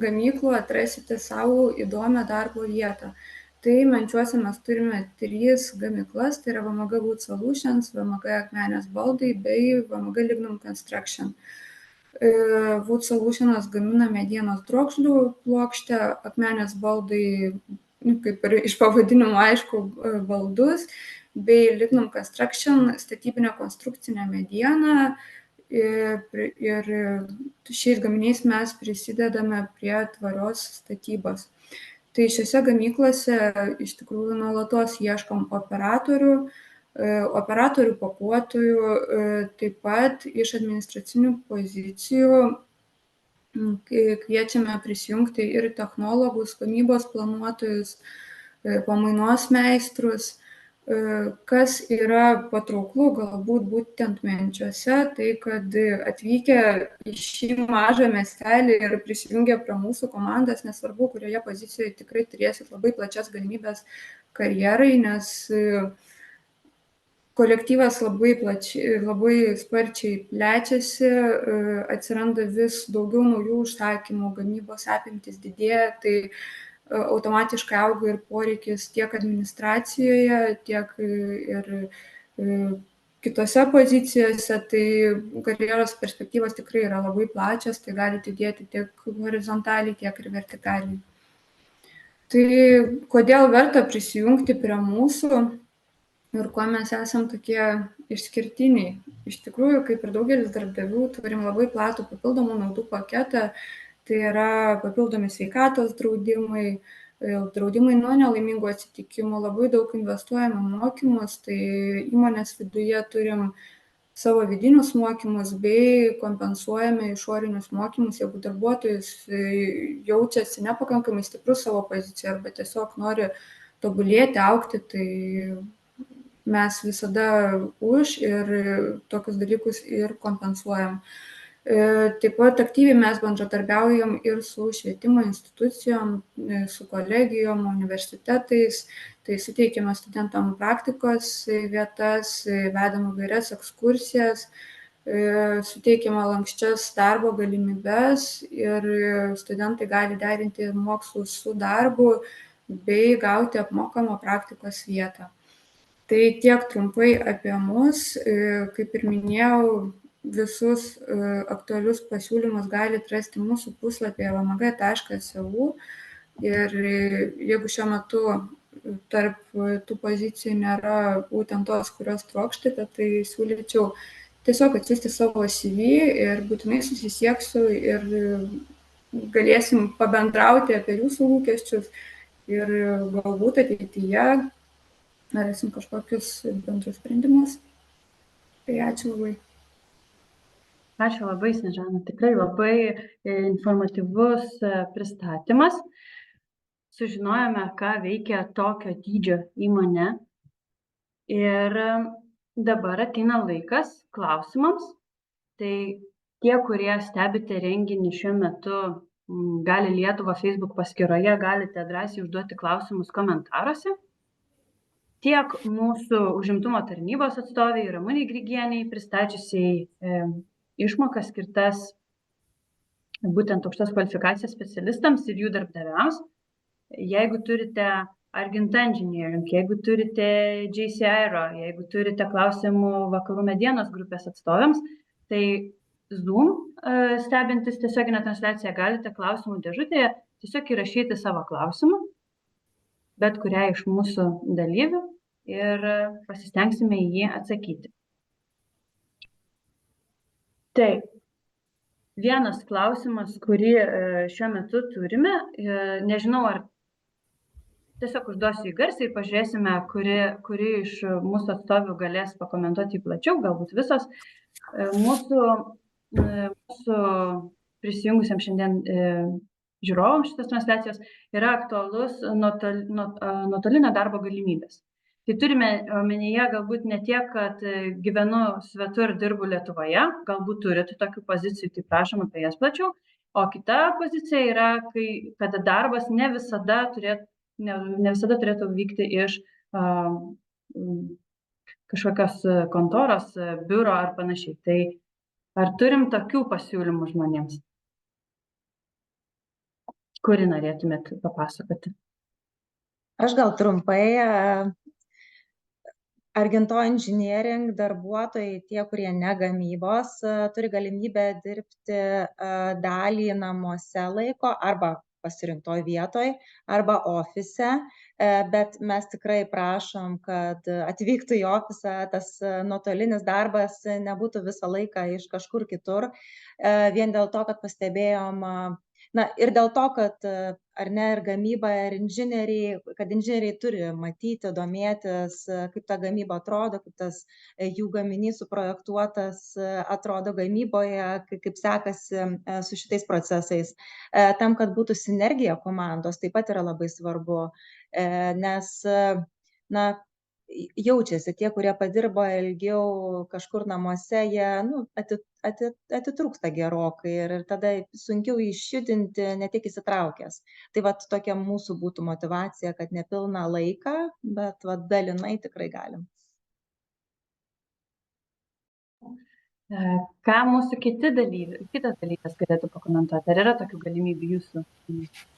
gamyklų atrasite savo įdomią darbo vietą. Tai Menčiuose mes turime 3 gamyklas, tai yra VMG Wood Solutions, VMG Akmenės baldai bei VMG Lignum Construction. Wood Solutions gamina medienos drokšlių plokštę, Akmenės baldai, kaip ir iš pavadinimo aišku, baldus, bei Lignum Construction statybinę konstrukcinę medieną. Ir šiais gaminiais mes prisidedame prie tvarios statybos. Tai šiose gamyklose iš tikrųjų nuolatos ieškom operatorių, pakuotojų, taip pat iš administracinių pozicijų kviečiame prisijungti ir technologus, gamybos planuotojus, pamainos meistrus. Kas yra patrauklu galbūt būtent Menčiuose, tai kad atvykę į šį mažą miestelį ir prisijungę prie mūsų komandos, nesvarbu, kurioje pozicijoje, tikrai turėsit labai plačias galimybės karjerai, nes kolektyvas labai sparčiai plečiasi, atsiranda vis daugiau naujų užsakymų, gamybos apimtys didėja, tai automatiškai auga ir poreikis tiek administracijoje, tiek ir kitose pozicijose, tai karjeros perspektyvos tikrai yra labai plačios, tai galite dėti tiek horizontaliai, tiek ir vertikaliai. Tai kodėl verta prisijungti prie mūsų ir kuo mes esam tokie išskirtiniai? Iš tikrųjų, kaip ir daugelis darbdavių, turim labai platų papildomų naudų paketą. Tai yra papildomi sveikatos draudimai nuo nelaimingų atsitikimų, labai daug investuojame mokymus, tai įmonės viduje turim savo vidinius mokymus bei kompensuojame išorinius mokymus, jeigu darbuotojas jaučiasi nepakankamai stiprus savo poziciją arba tiesiog nori tobulėti, augti, tai mes visada už ir tokius dalykus ir kompensuojam. Taip pat aktyviai mes bendradarbiaujam ir su švietimo institucijom, su kolegijom, universitetais, tai suteikiame studentam praktikos vietas, vedam įvairias ekskursijas, suteikiame lanksčias darbo galimybes ir studentai gali derinti mokslus su darbu bei gauti apmokamą praktikos vietą. Tai tiek trumpai apie mus. Kaip ir minėjau, visus aktualius pasiūlymus galite rasti mūsų puslapyje vmg.eu ir jeigu šiuo metu tarp tų pozicijų nėra būtent tos, kurios trokštate, tai siūlyčiau tiesiog atsiųsti savo CV ir būtinai susisieksiu ir galėsim pabendrauti apie jūsų lūkesčius ir galbūt ateityje rasim kažkokius bendrus sprendimus. Tai ačiū labai. Ačiū labai, Snežana. Tikrai labai informatyvus pristatymas. Sužinojome, ką veikia tokio dydžio įmonė. Ir dabar ateina laikas klausimams. Tai tie, kurie stebite renginį šiuo metu, gali Lietuva Facebook paskyroje, galite drąsiai užduoti klausimus komentaruose. Tiek mūsų užimtumo tarnybos atstoviai Ramunei Grigieniai, pristačiusiai išmokas skirtas būtent aukštos kvalifikacijos specialistams ir jų darbdaviams. Jeigu turite Arginta Engineering, jeigu turite JCIRO, jeigu turite klausimų Vakarų medienos grupės atstovėms, tai Zoom stebintis tiesioginę transliaciją galite klausimų dėžutėje tiesiog įrašyti savo klausimą, bet kuriai iš mūsų dalyvių ir pasistengsime į jį atsakyti. Tai vienas klausimas, kurį šiuo metu turime, nežinau, ar tiesiog užduosiu į garsiai ir pažiūrėsime, kuri iš mūsų atstovių galės pakomentuoti plačiau, galbūt visos. Mūsų prisijungusiam šiandien žiūrovams šitas transliacijos yra aktualus nuotolinio darbo galimybės. Tai turime omenyje galbūt ne tiek, kad gyvenu svetur, dirbu Lietuvoje, galbūt turite tokių pozicijų, tai prašom apie jas plačiau, o kita pozicija yra, kada darbas ne visada turėtų vykti iš kažkokios kontoros, biuro ar panašiai. Tai ar turim tokių pasiūlymų žmonėms? Kurį norėtumėt papasakoti? Aš gal trumpai. Arginto Engineering darbuotojai, tie, kurie ne gamybos, turi galimybę dirbti dalį namuose laiko arba pasirinktoj vietoj, arba ofise, bet mes tikrai prašom, kad atvyktų į ofisą, tas nuotolinis darbas nebūtų visą laiką iš kažkur kitur, vien dėl to, kad pastebėjom, ir dėl to, kad ar ne, ir gamyba, ir inžinieriai turi matyti, domėtis, kaip ta gamyba atrodo, kaip tas jų gaminys suprojektuotas atrodo gamyboje, kaip sekasi su šitais procesais. Tam, kad būtų sinergija komandos, taip pat yra labai svarbu, nes jaučiasi tie, kurie padirbo ilgiau kažkur namuose, jie atitrūksta gerokai ir tada sunkiau išjudinti, ne tik įsitraukęs. Tai tokia mūsų būtų motyvacija, kad ne pilną laiką, bet dalinai tikrai galim. Ką mūsų kitas dalykas galėtų pakomentuoti? Ar yra tokių galimybių jūsų?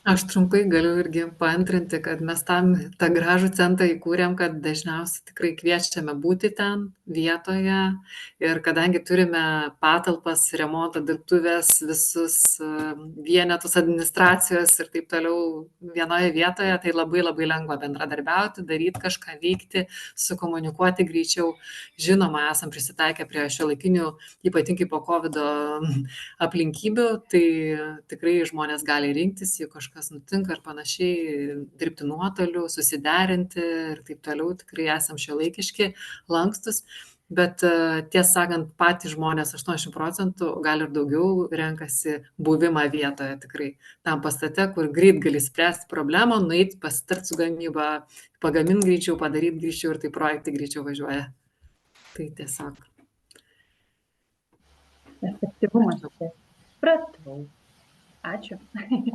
Aš trumpai galiu irgi paantrinti, kad mes tą gražų centrą įkūrėm, kad dažniausiai tikrai kviečiame būti ten vietoje ir kadangi turime patalpas, remonto dirbtuvės, visus vienetus administracijos ir taip toliau vienoje vietoje, tai labai labai lengva bendradarbiauti, daryti kažką, veikti, sukomunikuoti greičiau. Žinoma, esam prisitaikę prie šiuolaikinių, ypatingai po COVID aplinkybių, tai tikrai žmonės gali rinktis, jeigu kažkas nutinka ar panašiai, dirbti nuotoliu, susiderinti ir taip toliau, tikrai esam šiuolaikiški, lankstus, bet tiesą sakant, patys žmonės 80%, gal ir daugiau, renkasi buvimą vietoje tikrai tam pastate, kur greit gali spręsti problemą, nueiti, pasitarti su gamyba, pagaminti greičiau, padaryti greičiau ir tai projektai greičiau važiuoja. Tai tiesiog. efektyvumas. Supratau. Ačiū.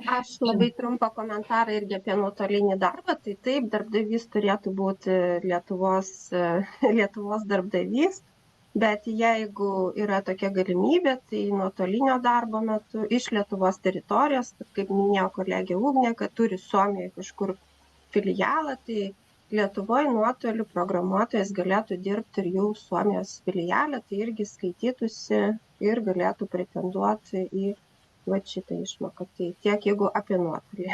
Aš labai trumpą komentarą irgi apie nuotolinį darbą. Tai taip, darbdavys turėtų būti Lietuvos darbdavys, bet jeigu yra tokia galimybė, tai nuotolinio darbo metu iš Lietuvos teritorijos, kaip minėjo kolegė Ugnė, kad turi Suomijoje kažkur filialą, tai Lietuvoje nuotoliu programuotojas galėtų dirbti ir jau Suomijos filialę, tai irgi skaitytųsi ir galėtų pretenduoti į šitą išmoką. Tai tiek, jeigu apie nuotolį.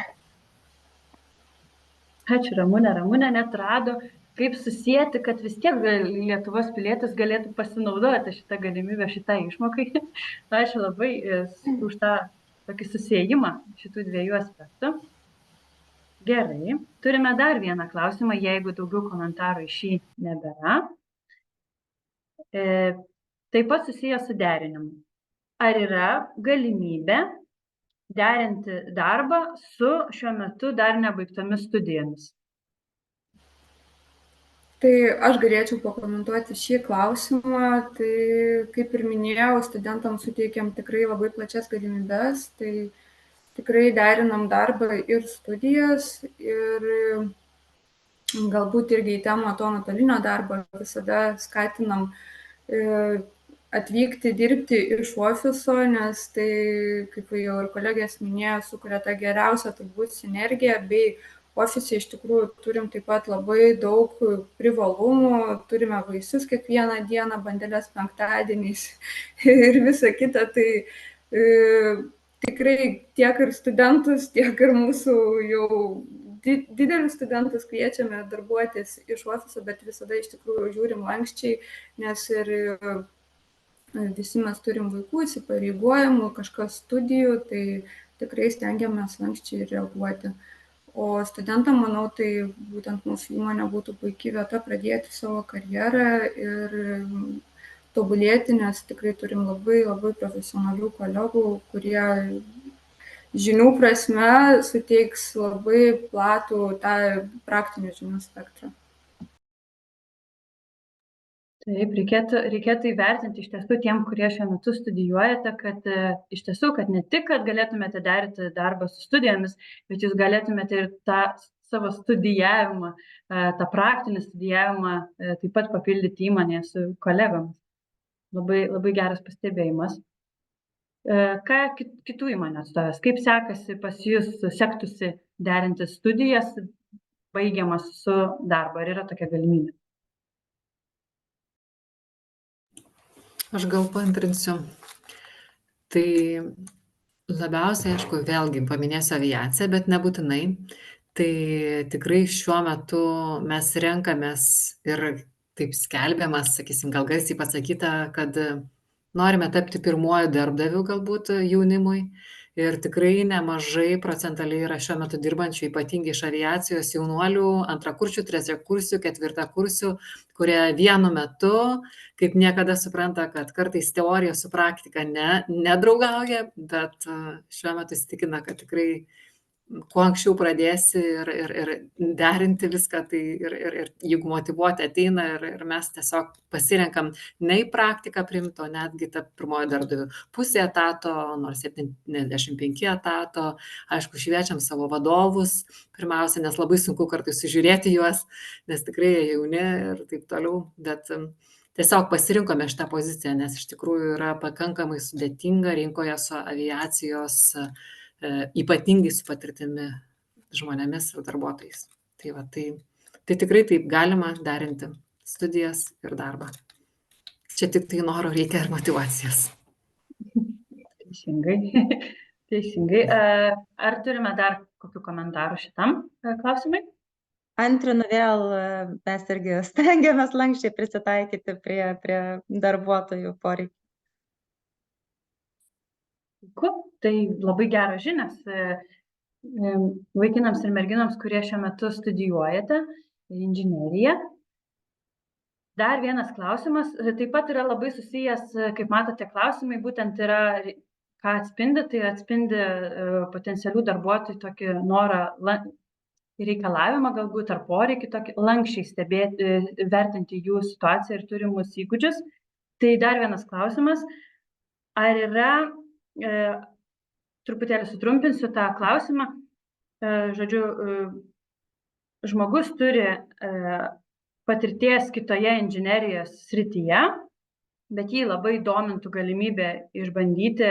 Ačiū, Ramunė. Ramunė net rado, kaip susijęti, kad vis tiek Lietuvos pilietis galėtų pasinaudoti šitą galimybę, šitą išmokai. Ačiū labai už tą tokį susijimą šitų dviejų aspektų. Gerai. Turime dar vieną klausimą, jeigu daugiau komentarų iš šį nebėra. Taip pat susijęs su derinimu. Ar yra galimybė derinti darbą su šiuo metu dar nebaigtomis studijomis? Tai aš galėčiau pakomentuoti šį klausimą. Tai kaip ir minėjau, studentams suteikiam tikrai labai plačias galimybes. Tai tikrai derinam darbą ir studijas ir galbūt irgi į temą to nuotolinio darbo visada skatinam atvykti dirbti iš ofiso, nes tai, kaip jau ir kolegės minėjo, sukuria tą geriausią turbūt sinergiją, bei ofise iš tikrųjų turim taip pat labai daug privalumų, turime vaisius kiekvieną dieną, bandelės penktadieniais ir visa kita, tai tikrai tiek ir studentus, tiek ir mūsų jau didelius studentus kviečiame darbuotis iš ofiso, bet visada iš tikrųjų žiūrim lankščiai, nes ir visi mes turim vaikų, įsipareigojimų, kažkas studijų, tai tikrai stengiamės lankščiai reaguoti. O studentam, manau, tai būtent mūsų įmonė būtų puikiai vieta pradėti savo karjerą ir tobulėti, nes tikrai turim labai, labai profesionalių kolegų, kurie žinių prasme suteiks labai platų tą praktinių žinių spektrą. Taip, reikėtų įvertinti iš tiesų tiem, kurie šiuo metu studijuojate, kad iš tiesų, kad ne tik, kad galėtumėte derinti darbą su studijomis, bet jūs galėtumėte ir tą savo studijavimą, tą praktinį studijavimą taip pat papildyti įmonėje su kolegomis. Labai, labai geras pastebėjimas. Ką kitų įmonių atstovės, kaip sekasi pas jūs, sektųsi derinti studijas baigiamas su darbu, ar yra tokia galimybė? Aš gal paantrinsiu. Tai labiausiai, aišku, vėlgi paminėsiu aviaciją, bet nebūtinai. Tai tikrai šiuo metu mes renkamės ir taip skelbiamas, sakysim, gal garsiai pasakyta, kad norime tapti pirmuoju darbdaviu galbūt jaunimui. Ir tikrai nemažai procentaliai yra šiuo metu dirbančių, ypatingai iš aviacijos jaunuolių, antrakursių, trečiakursių, ketvirtakursių, kurie vienu metu, kaip niekada supranta, kad kartais teorija su praktika nedraugauja, bet šiuo metu įsitikina, kad tikrai kuo anksčiau pradėsi ir derinti viską, tai ir jeigu motyvuoti ateina ir mes tiesiog pasirenkam ne į praktiką priimti, o netgi tą pirmojo darbdavių pusę etato, nors 75 etato, aišku, šviečiam savo vadovus, pirmiausia, nes labai sunku kartais sužiūrėti juos, nes tikrai jie jauni ir taip toliau, bet tiesiog pasirinkome šitą poziciją, nes iš tikrųjų yra pakankamai sudėtinga rinkoje su aviacijos ypatingai su patirtimi žmonėmis ir darbuotojais. Tai tikrai taip galima derinti studijas ir darbą. Čia tik tai noro reikia ir motyvacijos. Teisingai. Ar turime dar kokių komentarų šitam klausimui? Antrinu vėl, mes irgi stengiamės lankščiai prisitaikyti prie darbuotojų poreikių. Tai labai geros žinios vaikinams ir merginams, kurie šiuo metu studijuojate inžineriją. Dar vienas klausimas, taip pat yra labai susijęs, kaip matote, klausimai būtent yra, ką atspindi, tai atspindi potencialių darbuotojų tokį norą, reikalavimą galbūt ar poreikį tokį lankščiai stebėti, vertinti jų situaciją ir turimus įgūdžius. Tai dar vienas klausimas. ar yra, truputėlį sutrumpinsiu tą klausimą, žodžiu, žmogus turi patirties kitoje inžinerijos srityje, bet jį labai domintų galimybė išbandyti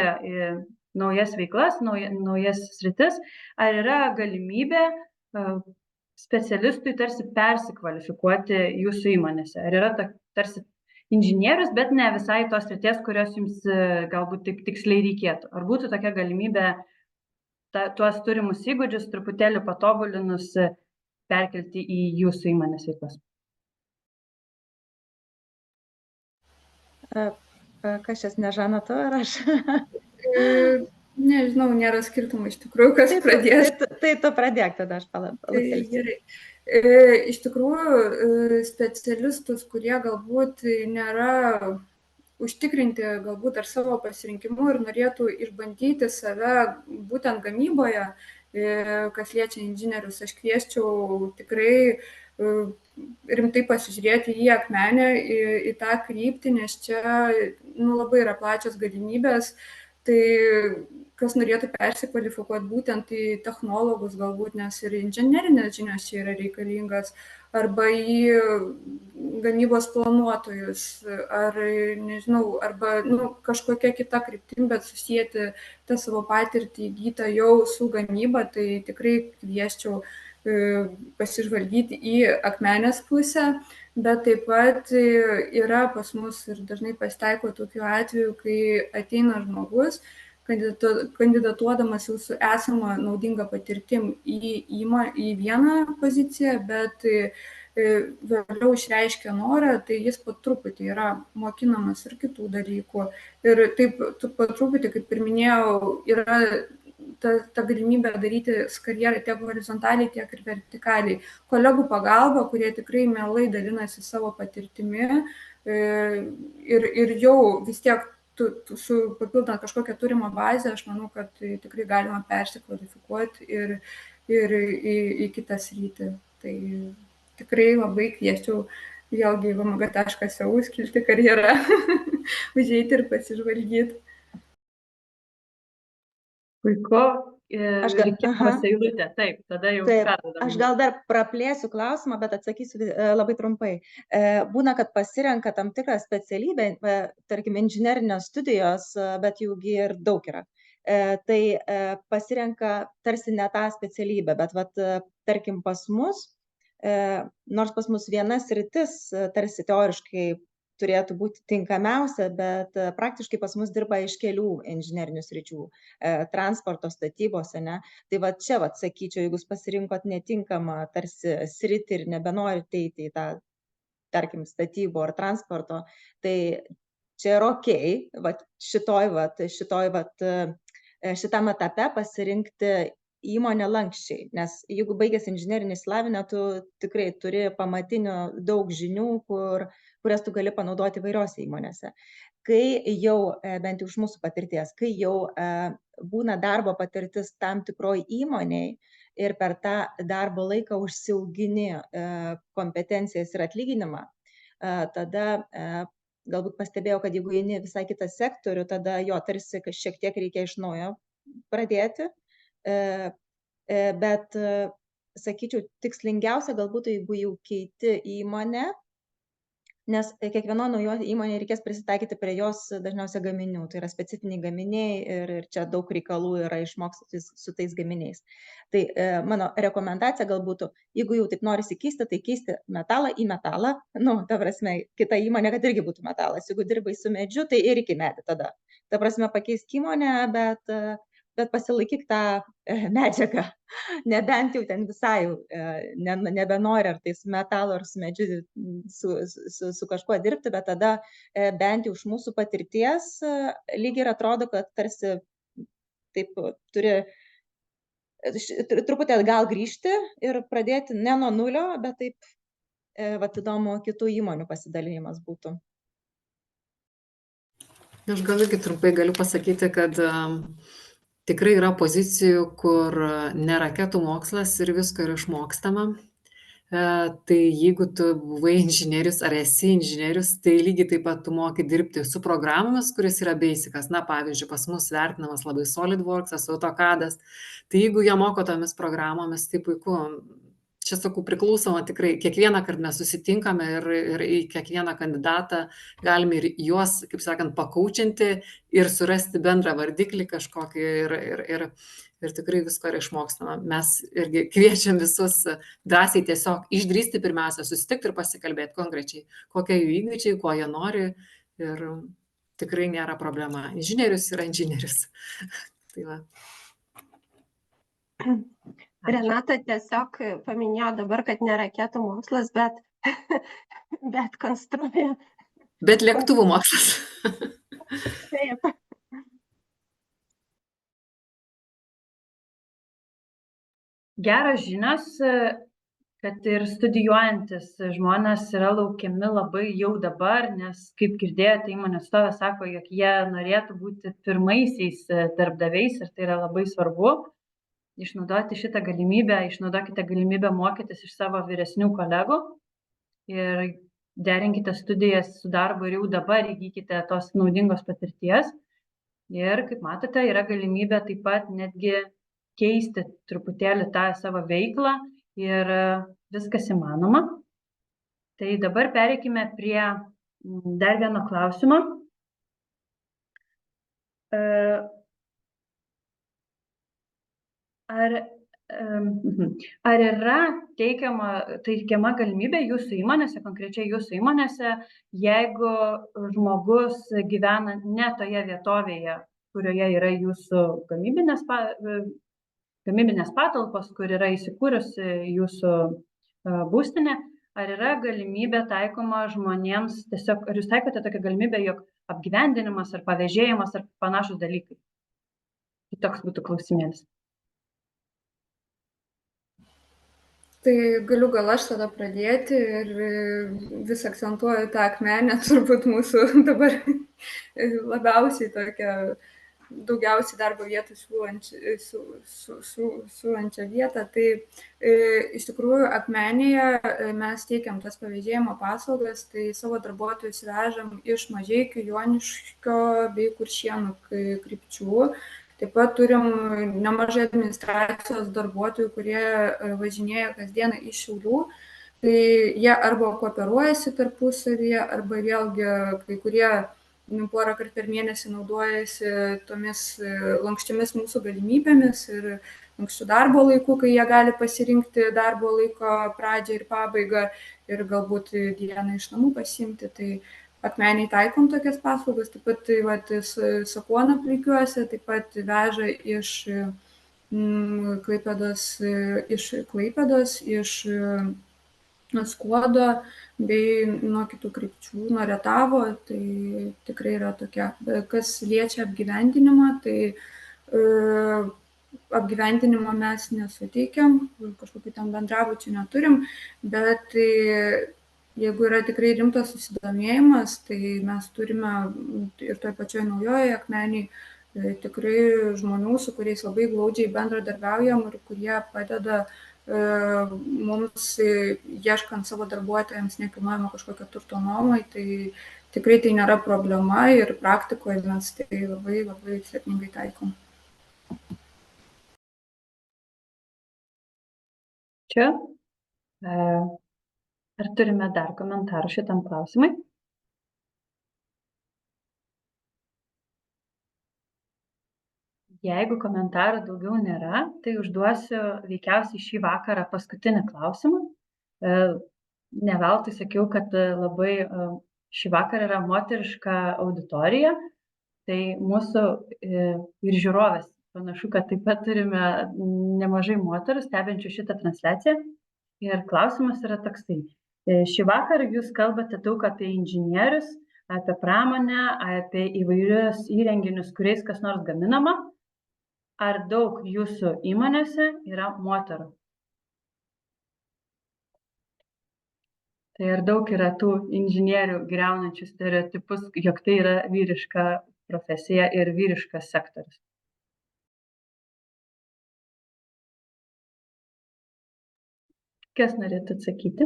naujas veiklas, naujas sritis, ar yra galimybė specialistui tarsi persikvalifikuoti jūsų įmonėse? Ar yra tarsi inžinierius, bet ne visai tos srities, kurios jums galbūt tiksliai reikėtų? Ar būtų tokia galimybė tuos turimus įgūdžius truputėlį patobulinus perkelti į jūsų įmonės veiklas? Kažkas nežana to, ar aš? Nežinau, nėra skirtumų iš tikrųjų, kas pradės. Tai tu pradėk, tada aš palūkėsiu. Gerai. Iš tikrųjų, specialistus, kurie galbūt nėra užtikrinti galbūt ar savo pasirinkimu ir norėtų išbandyti save būtent gamyboje, kas liečia inžinierius, aš kviesčiau tikrai rimtai pasižiūrėti į Akmenę, į tą kryptį, nes čia labai yra plačios galimybės. Tai kas norėtų persikvalifikuoti būtent į technologus galbūt, nes ir inžinerinės žinios čia yra reikalingas, arba į gamybos planuotojus, ar nežinau, arba kažkokia kita kryptim, bet susijęti tą savo patirtį įgytą jau su gamyba, tai tikrai kviesčiau pasižvalgyti į Akmenės pusę, bet taip pat yra pas mus ir dažnai pasitaiko tokių atvejų, kai ateina žmogus, kandidatuodamas jau su esama naudinga patirtim į vieną poziciją, bet vėliau išreiškia norą, tai jis po truputį yra mokinamas ir kitų dalykų. Ir taip po truputį, kaip ir minėjau, yra ta galimybė daryti karjerą tiek horizontaliai, tiek ir vertikaliai. Kolegų pagalba, kurie tikrai mielai dalinasi savo patirtimi ir jau vis tiek su papildant kažkokią turimą bazę, aš manau, kad tikrai galima persikvalifikuoti ir į kitą sritį. Tai tikrai labai kviesčiau vėlgi vmg.eu skilti karjerą, užeiti ir pasižvalgyti. Puiku. Eilutė. Taip, tada jau perdodam. Aš gal dar praplėsiu klausimą, bet atsakysiu labai trumpai. Būna, kad pasirenka tam tikrą specialybę, tarkim, inžinerinės studijos, bet jųgi ir daug yra. Tai pasirenka tarsi ne tą specialybę, bet tarkim pas mus, nors pas mus viena sritis tarsi teoriškai turėtų būti tinkamiausia, bet praktiškai pas mus dirba iš kelių inžinerinių sričių, transporto statybose, ne? Tai čia, sakyčiau, jeigu jūs pasirinkot netinkamą tarsi sritį ir nebenorit eiti į tą, tarkim, statybų ar transporto, tai čia yra okei, šitam etape pasirinkti įmonę lankščiai, nes jeigu baigęs inžinerinį išsilavinimą, tu tikrai turi pamatinių daug žinių, kurias tu gali panaudoti įvairiose įmonėse. Kai jau, bent jau iš mūsų patirties, kai jau būna darbo patirtis tam tikroj įmonėj ir per tą darbo laiką užsiaugini kompetencijas ir atlyginimą, tada galbūt pastebėjau, kad jeigu eini visai kitą sektorių, tada jo tarsi šiek tiek reikia iš naujo pradėti. Bet, sakyčiau, tikslingiausia galbūt, jeigu jau keiti įmonę, nes kiekvieno naujoje įmonėje reikės prisitaikyti prie jos dažniausiai gaminių. Tai yra specifiniai gaminiai ir čia daug reikalų yra išmokti su tais gaminiais. Tai mano rekomendacija galbūt, jeigu jau taip norisi keisti, tai keisti metalą į metalą. Ta prasme, kita įmonė, kad irgi būtų metalas. Jeigu dirbai su medžiu, tai ir iki medį tada. Ta prasme, pakeisk įmonę, bet pasilaikyk tą medžiagą, nebent jau ten visai nebenori ar tai su metalu ar su medžiu su kažkuo dirbti, bet tada bent jau iš mūsų patirties lyg ir atrodo, kad tarsi taip turi truputį atgal grįžti ir pradėti ne nuo nulio, bet taip įdomu kitų įmonių pasidalinimas būtų. Aš gal irgi trumpai galiu pasakyti, kad tikrai yra pozicijų, kur ne raketų mokslas ir visko yra išmokstama. Tai jeigu tu buvai inžinierius ar esi inžinierius, tai lygiai taip pat tu moki dirbti su programomis, kuris yra basicas. Na, pavyzdžiui, pas mus vertinamas labai SolidWorks'as, AutoCAD'as. Tai jeigu jie moko tomis programomis, tai puiku. Čia sakau, priklausoma tikrai, kiekvieną kartą mes susitinkame ir į kiekvieną kandidatą galime ir juos, kaip sakant, pakaučinti ir surasti bendrą vardiklį kažkokį ir tikrai visko yra išmokstama. Mes irgi kviečiam visus drąsiai tiesiog išdrįsti pirmiausia, susitikti ir pasikalbėti konkrečiai, kokie jų įgūdžiai, ko jie nori ir tikrai nėra problema. Inžinierius yra inžinierius. Tai va. Renata tiesiog paminėjo dabar, kad ne raketų mokslas, bet konstruoja. Bet lėktuvų mokslas. Taip. Geros žinios, kad ir studijuojantis žmonės yra laukiami labai jau dabar, nes, kaip girdėjote, įmonės atstovė sako, jog jie norėtų būti pirmaisiais darbdaviais ir tai yra labai svarbu. Išnaudoti šitą galimybę, išnaudokite galimybę mokytis iš savo vyresnių kolegų ir derinkite studijas su darbu ir jau dabar įgykite tos naudingos patirties. Ir, kaip matote, yra galimybė taip pat netgi keisti truputėlį tą savo veiklą ir viskas įmanoma. Tai dabar pereikime prie dar vieno klausimo. Ar yra teikiama galimybė jūsų įmonėse, konkrečiai jūsų įmonėse, jeigu žmogus gyvena ne toje vietovėje, kurioje yra jūsų gamybinės patalpos, kur yra įsikūrusi jūsų būstinė, ar yra galimybė taikoma žmonėms, tiesiog, ar jūs taikote tokią galimybę, jog apgyvendinimas ar pavėžėjimas ar panašus dalykai? Tai toks būtų klausimėlis. Tai galiu gal aš tada pradėti ir vis akcentuoju tą akmenę, turbūt mūsų dabar labiausiai tokia daugiausiai darbo vietų siūlančią vietą. Tai iš tikrųjų Akmenėje mes teikiam tas pavėžėjimo paslaugas, tai savo darbuotojus vežam iš Mažeikių, Joniškio bei Kuršėnų krypčių. Taip pat turim nemažai administracijos darbuotojų, kurie važinėja kasdieną iš Šiaulių. Tai jie arba kooperuojasi tarpusavyje, arba vėlgi kai kurie porą kartų per mėnesį naudojasi tomis lankščiomis mūsų galimybėmis ir lankščių darbo laikų, kai jie gali pasirinkti darbo laiko pradžią ir pabaigą ir galbūt dieną iš namų pasiimti. Tai Akmenėj taikom tokias paslaugas, taip pat Sakuono Plikiuose, taip pat veža iš Klaipėdos, iš Skuodo bei nuo kitų krypčių, nuo Rietavo, tai tikrai yra tokia. Kas liečia apgyvendinimą, tai apgyvendinimo mes nesuteikiam, kažkokių ten bendrabučių neturim, bet jeigu yra tikrai rimtas susidomėjimas, tai mes turime ir toj pačioj Naujojoje Akmenėj tikrai žmonių, su kuriais labai glaudžiai bendradarbiaujam ir kurie padeda mums ieškant savo darbuotojams nekilnojamo kažkokio turto nuomai, tai tikrai tai nėra problema ir praktikoje mes tai labai, labai sėkmingai taikom. Čia. Ar turime dar komentarų šitam klausimui? Jeigu komentarų daugiau nėra, tai užduosiu veikiausiai šį vakarą paskutinį klausimą. Ne veltui sakiau, kad labai šį vakarą yra moteriška auditorija, tai mūsų ir žiūrovės panašu, kad taip pat turime nemažai moterų stebinčių šitą transliaciją. Ir klausimas yra toksai. Šį vakarą jūs kalbate daug apie inžinierius, apie pramonę, apie įvairius įrenginius, kuriais kas nors gaminama. Ar daug jūsų įmonėse yra moterų? Tai ar daug yra tų inžinierių griaunančių stereotipus, jog tai yra vyriška profesija ir vyriškas sektorius? Kas norėtų atsakyti?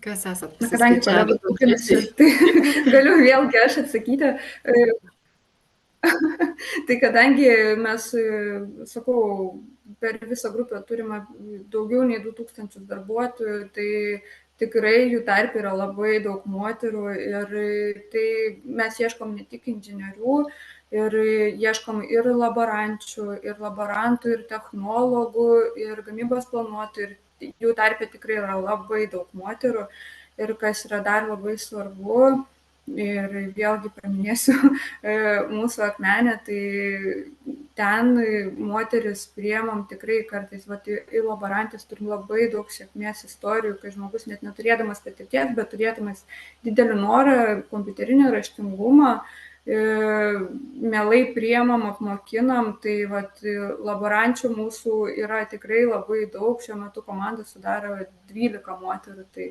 Kas esat Na, kadangi kolegų pasiskaičiavę? rūpinasi, tai galiu vėlgi aš atsakyti. Tai kadangi mes, sakau, per visą grupę turime daugiau nei 2000 darbuotojų, tai tikrai jų tarpe yra labai daug moterų ir tai mes ieškom ne tik inžinierių, ir ieškom ir laborančių, ir laborantų, ir technologų, ir gamybos planuotojų, ir jų tarpe tikrai yra labai daug moterų. Ir kas yra dar labai svarbu, ir vėlgi paminėsiu mūsų Akmenę, tai ten moteris priemam tikrai kartais, į laborantės turim labai daug sėkmės istorijų, kai žmogus net neturėdamas patirties, bet turėdamas didelį norą, kompiuterinį raštingumą, mielai priemam, apmokinam, tai laborančių mūsų yra tikrai labai daug, šiuo metu komandą sudaro 12 moterų, tai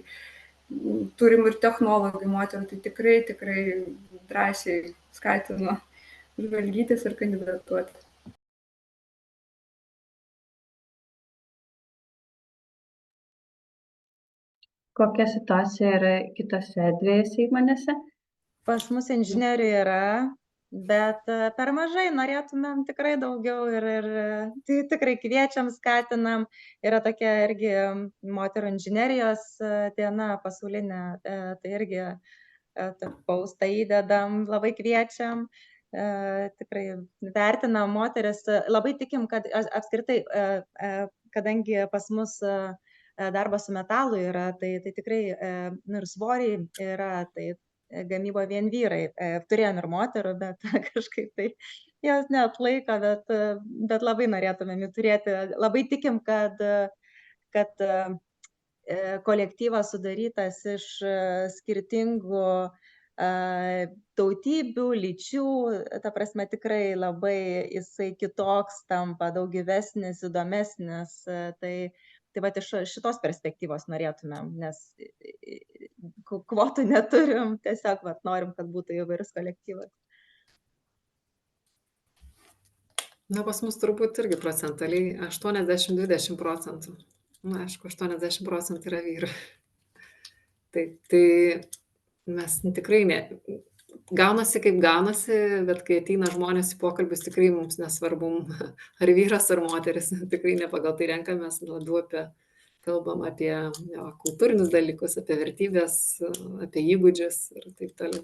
turim ir technologijų moterų, tai tikrai drąsiai skatinu žvalgytis ir kandidatuoti. Kokia situacija yra kitose dviejose įmonėse? Pas mus inžinierių yra, bet per mažai, norėtumėm tikrai daugiau ir tai tikrai kviečiam, skatinam. Yra tokia irgi moterų inžinerijos diena pasaulinė, tai irgi paustą įdedam, labai kviečiam, tikrai vertinam moteris, labai tikim, kad apskritai, kadangi pas mus darbas su metalu yra, tai tikrai ir svoriai yra, tai gamyba vien vyrai. Turėjom ir moterų, bet kažkaip tai jos neatlaiko, bet labai norėtumėm jų turėti. Labai tikim, kad kolektyvas sudarytas iš skirtingų tautybių, lyčių, ta prasme tikrai labai jisai kitoks tampa, daug gyvesnis, įdomesnis. Tai iš šitos perspektyvos norėtumėm, nes kvotų neturim, tiesiog norim, kad būtų įvairus kolektyvas. Na, pas mus turbūt irgi procentaliai 80-20 procentų. Na, aišku, 80 procentų yra vyrai. Tai mes tikrai gaunasi kaip gaunasi, bet kai ateina žmonės į pokalbius, tikrai mums nesvarbu, ar vyras, ar moteris, tikrai ne pagal tai renkamės, labiau kalbam apie kultūrinius dalykus, apie vertybės, apie įgūdžius ir taip toliau.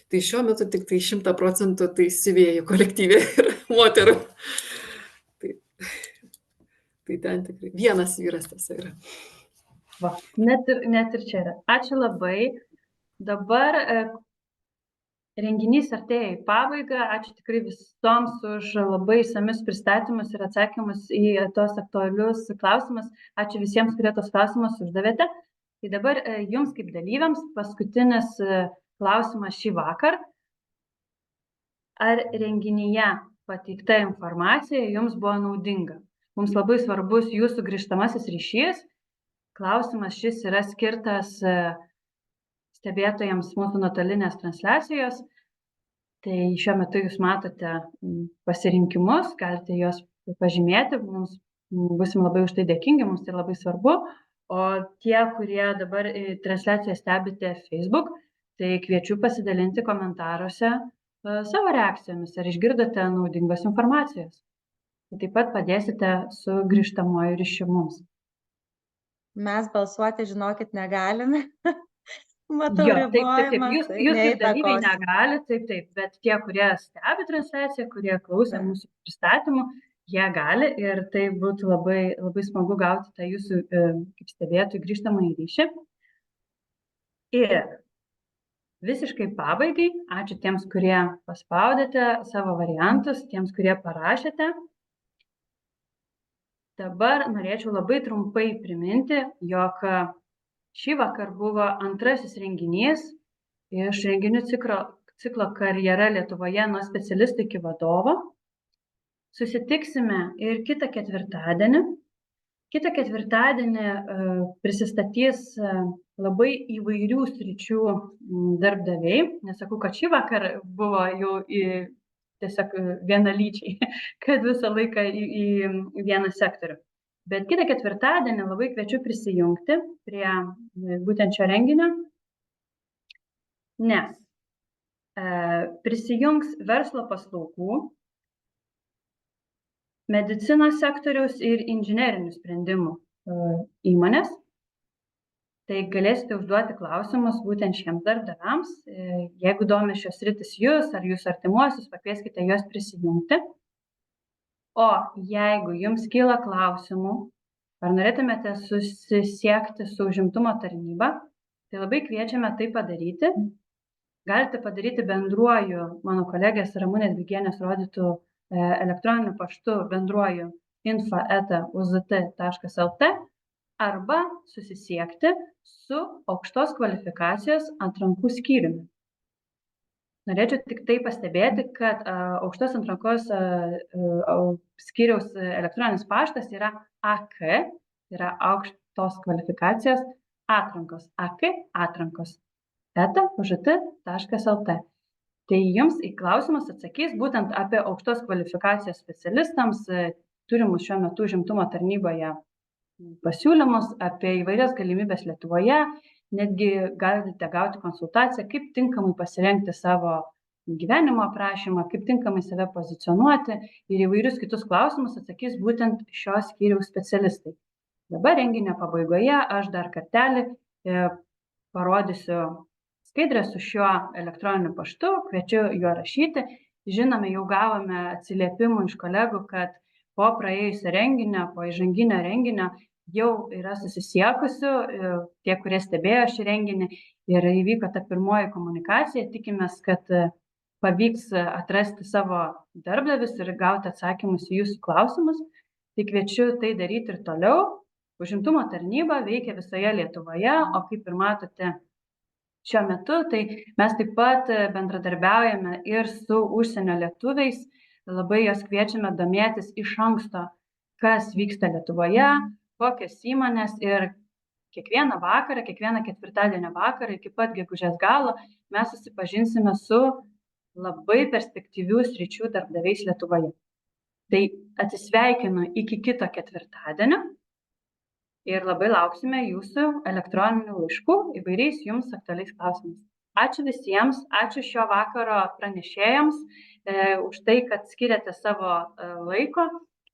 Tai šiuo metu tik tai 100% tai siuvėjų kolektyvė yra moterų. Tai ten tikrai vienas vyras tiesa yra. Va, net ir čia yra. Ačiū labai. Dabar renginys artėja į pabaigą. Ačiū tikrai visoms už labai išsamius pristatymus ir atsakymus į tos aktualius klausimus. Ačiū visiems, kurie tos klausimus uždavėte. Tai dabar jums kaip dalyviams paskutinis klausimas šį vakar. Ar renginyje pateikta informacija jums buvo naudinga? Mums labai svarbus jūsų grįžtamasis ryšys. Klausimas šis yra skirtas stebėtojams mūsų nuotolinės transliacijos. Tai šiuo metu jūs matote pasirinkimus, galite juos pažymėti, mums busim labai už tai dėkingi, mums tai labai svarbu. O tie, kurie dabar transliaciją stebite Facebook, tai kviečiu pasidalinti komentaruose savo reakcijomis, ar išgirdote naudingos informacijos. Tai taip pat padėsite su grįžtamuoju ryšiu mums. Mes balsuoti, žinokit, negalime. Matau, Jo, taip. ribojimas, tai Jūs kaip dalyviai neįtakos. negali, taip, bet tie, kurie stebi transliaciją, kurie klausė mūsų pristatymų, jie gali ir tai būtų labai, labai smagu gauti tą jūsų kaip stebėtojų grįžtamąjį ryšį. Ir visiškai pabaigai, ačiū tiems, kurie paspaudėte savo variantus, tiems, kurie parašėte. Dabar norėčiau labai trumpai priminti, jog šį vakar buvo antrasis renginys iš renginių ciklo Karjera Lietuvoje nuo specialisto iki vadovo. Susitiksime ir kitą ketvirtadienį. Kitą ketvirtadienį prisistatys labai įvairių sričių darbdaviai. Nesakau, kad šį vakar buvo jau tiesiog vienalyčiai, kad visą laiką į vieną sektorių. Bet kitą ketvirtadienį labai kviečiu prisijungti prie būtent šio renginio, nes prisijungs verslo paslaugų, medicinos sektoriaus ir inžinerinių sprendimų įmonės. Tai galėsite užduoti klausimus būtent šiems darbdaviams. Jeigu domina šios sritis jūs ar jūsų artimuosius, pakvieskite juos prisijungti. O jeigu jums kyla klausimų, ar norėtumėte susisiekti su užimtumo tarnyba, tai labai kviečiame tai padaryti. Galite padaryti bendruoju mano kolegės Ramunės Bigienės rodytų elektroniniu paštu bendruoju info@uzt.lt arba susisiekti su aukštos kvalifikacijos atrankų skyriumi. Norėčiau tik tai pastebėti, kad aukštos atrankos skyriaus elektroninis paštas yra AK, yra aukštos kvalifikacijos atrankos, AK atrankos, uzt.lt. Tai jums į klausimus atsakys būtent apie aukštos kvalifikacijos specialistams turimus šiuo metu užimtumo tarnyboje pasiūlymus, apie įvairias galimybės Lietuvoje, netgi galite gauti konsultaciją, kaip tinkamai pasirengti savo gyvenimo aprašymą, kaip tinkamai save pozicionuoti ir įvairius kitus klausimus atsakys būtent šios skyriaus specialistai. Dabar renginio pabaigoje aš dar kartelį parodysiu skaidrę su šiuo elektroniniu paštu, kviečiu juo rašyti. Žinome, jau gavome atsiliepimų iš kolegų, kad po praėjusio renginio, po įžanginio renginio jau yra susisiekusių, tie, kurie stebėjo šį renginį ir įvyko ta pirmoji komunikacija. Tikimės, kad pavyks atrasti savo darbdavius ir gauti atsakymus į jūsų klausimus. Tai kviečiu tai daryti ir toliau. Užimtumo tarnyba veikia visoje Lietuvoje, o kaip ir matote, šiuo metu, tai mes taip pat bendradarbiaujame ir su užsienio lietuviais, labai jos kviečiame domėtis iš anksto, kas vyksta Lietuvoje, kokios įmonės ir kiekvieną vakarą, kiekvieną ketvirtadienio vakarą iki pat gegužės galo mes susipažinsime su labai perspektyvių sričių darbdaviais Lietuvoje. Tai atsisveikinu iki kito ketvirtadienio. Ir labai lauksime jūsų elektroninių laiškų įvairiais jums aktualiais klausimais. Ačiū visiems, ačiū šio vakaro pranešėjams už tai, kad skiriate savo laiko.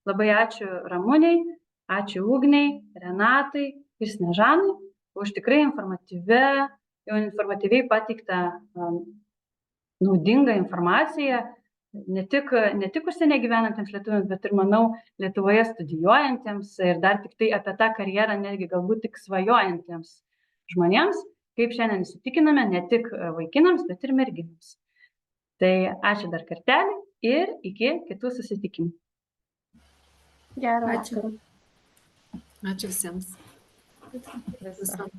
Labai ačiū Ramuniai, ačiū Ugniai, Renatai ir Snežanai už tikrai informatyviai pateiktą naudingą informaciją. Ne tik užsienyje gyvenantiems lietuviams, bet ir, manau, Lietuvoje studijuojantiems ir dar tik tai apie tą karjerą netgi galbūt tik svajojantiems žmonėms, kaip šiandien įsitikiname, ne tik vaikinams, bet ir merginams. Tai ačiū dar kartelį ir iki kitų susitikimų. Gerą Ačiū. vakarą. Ačiū visiems. Viso.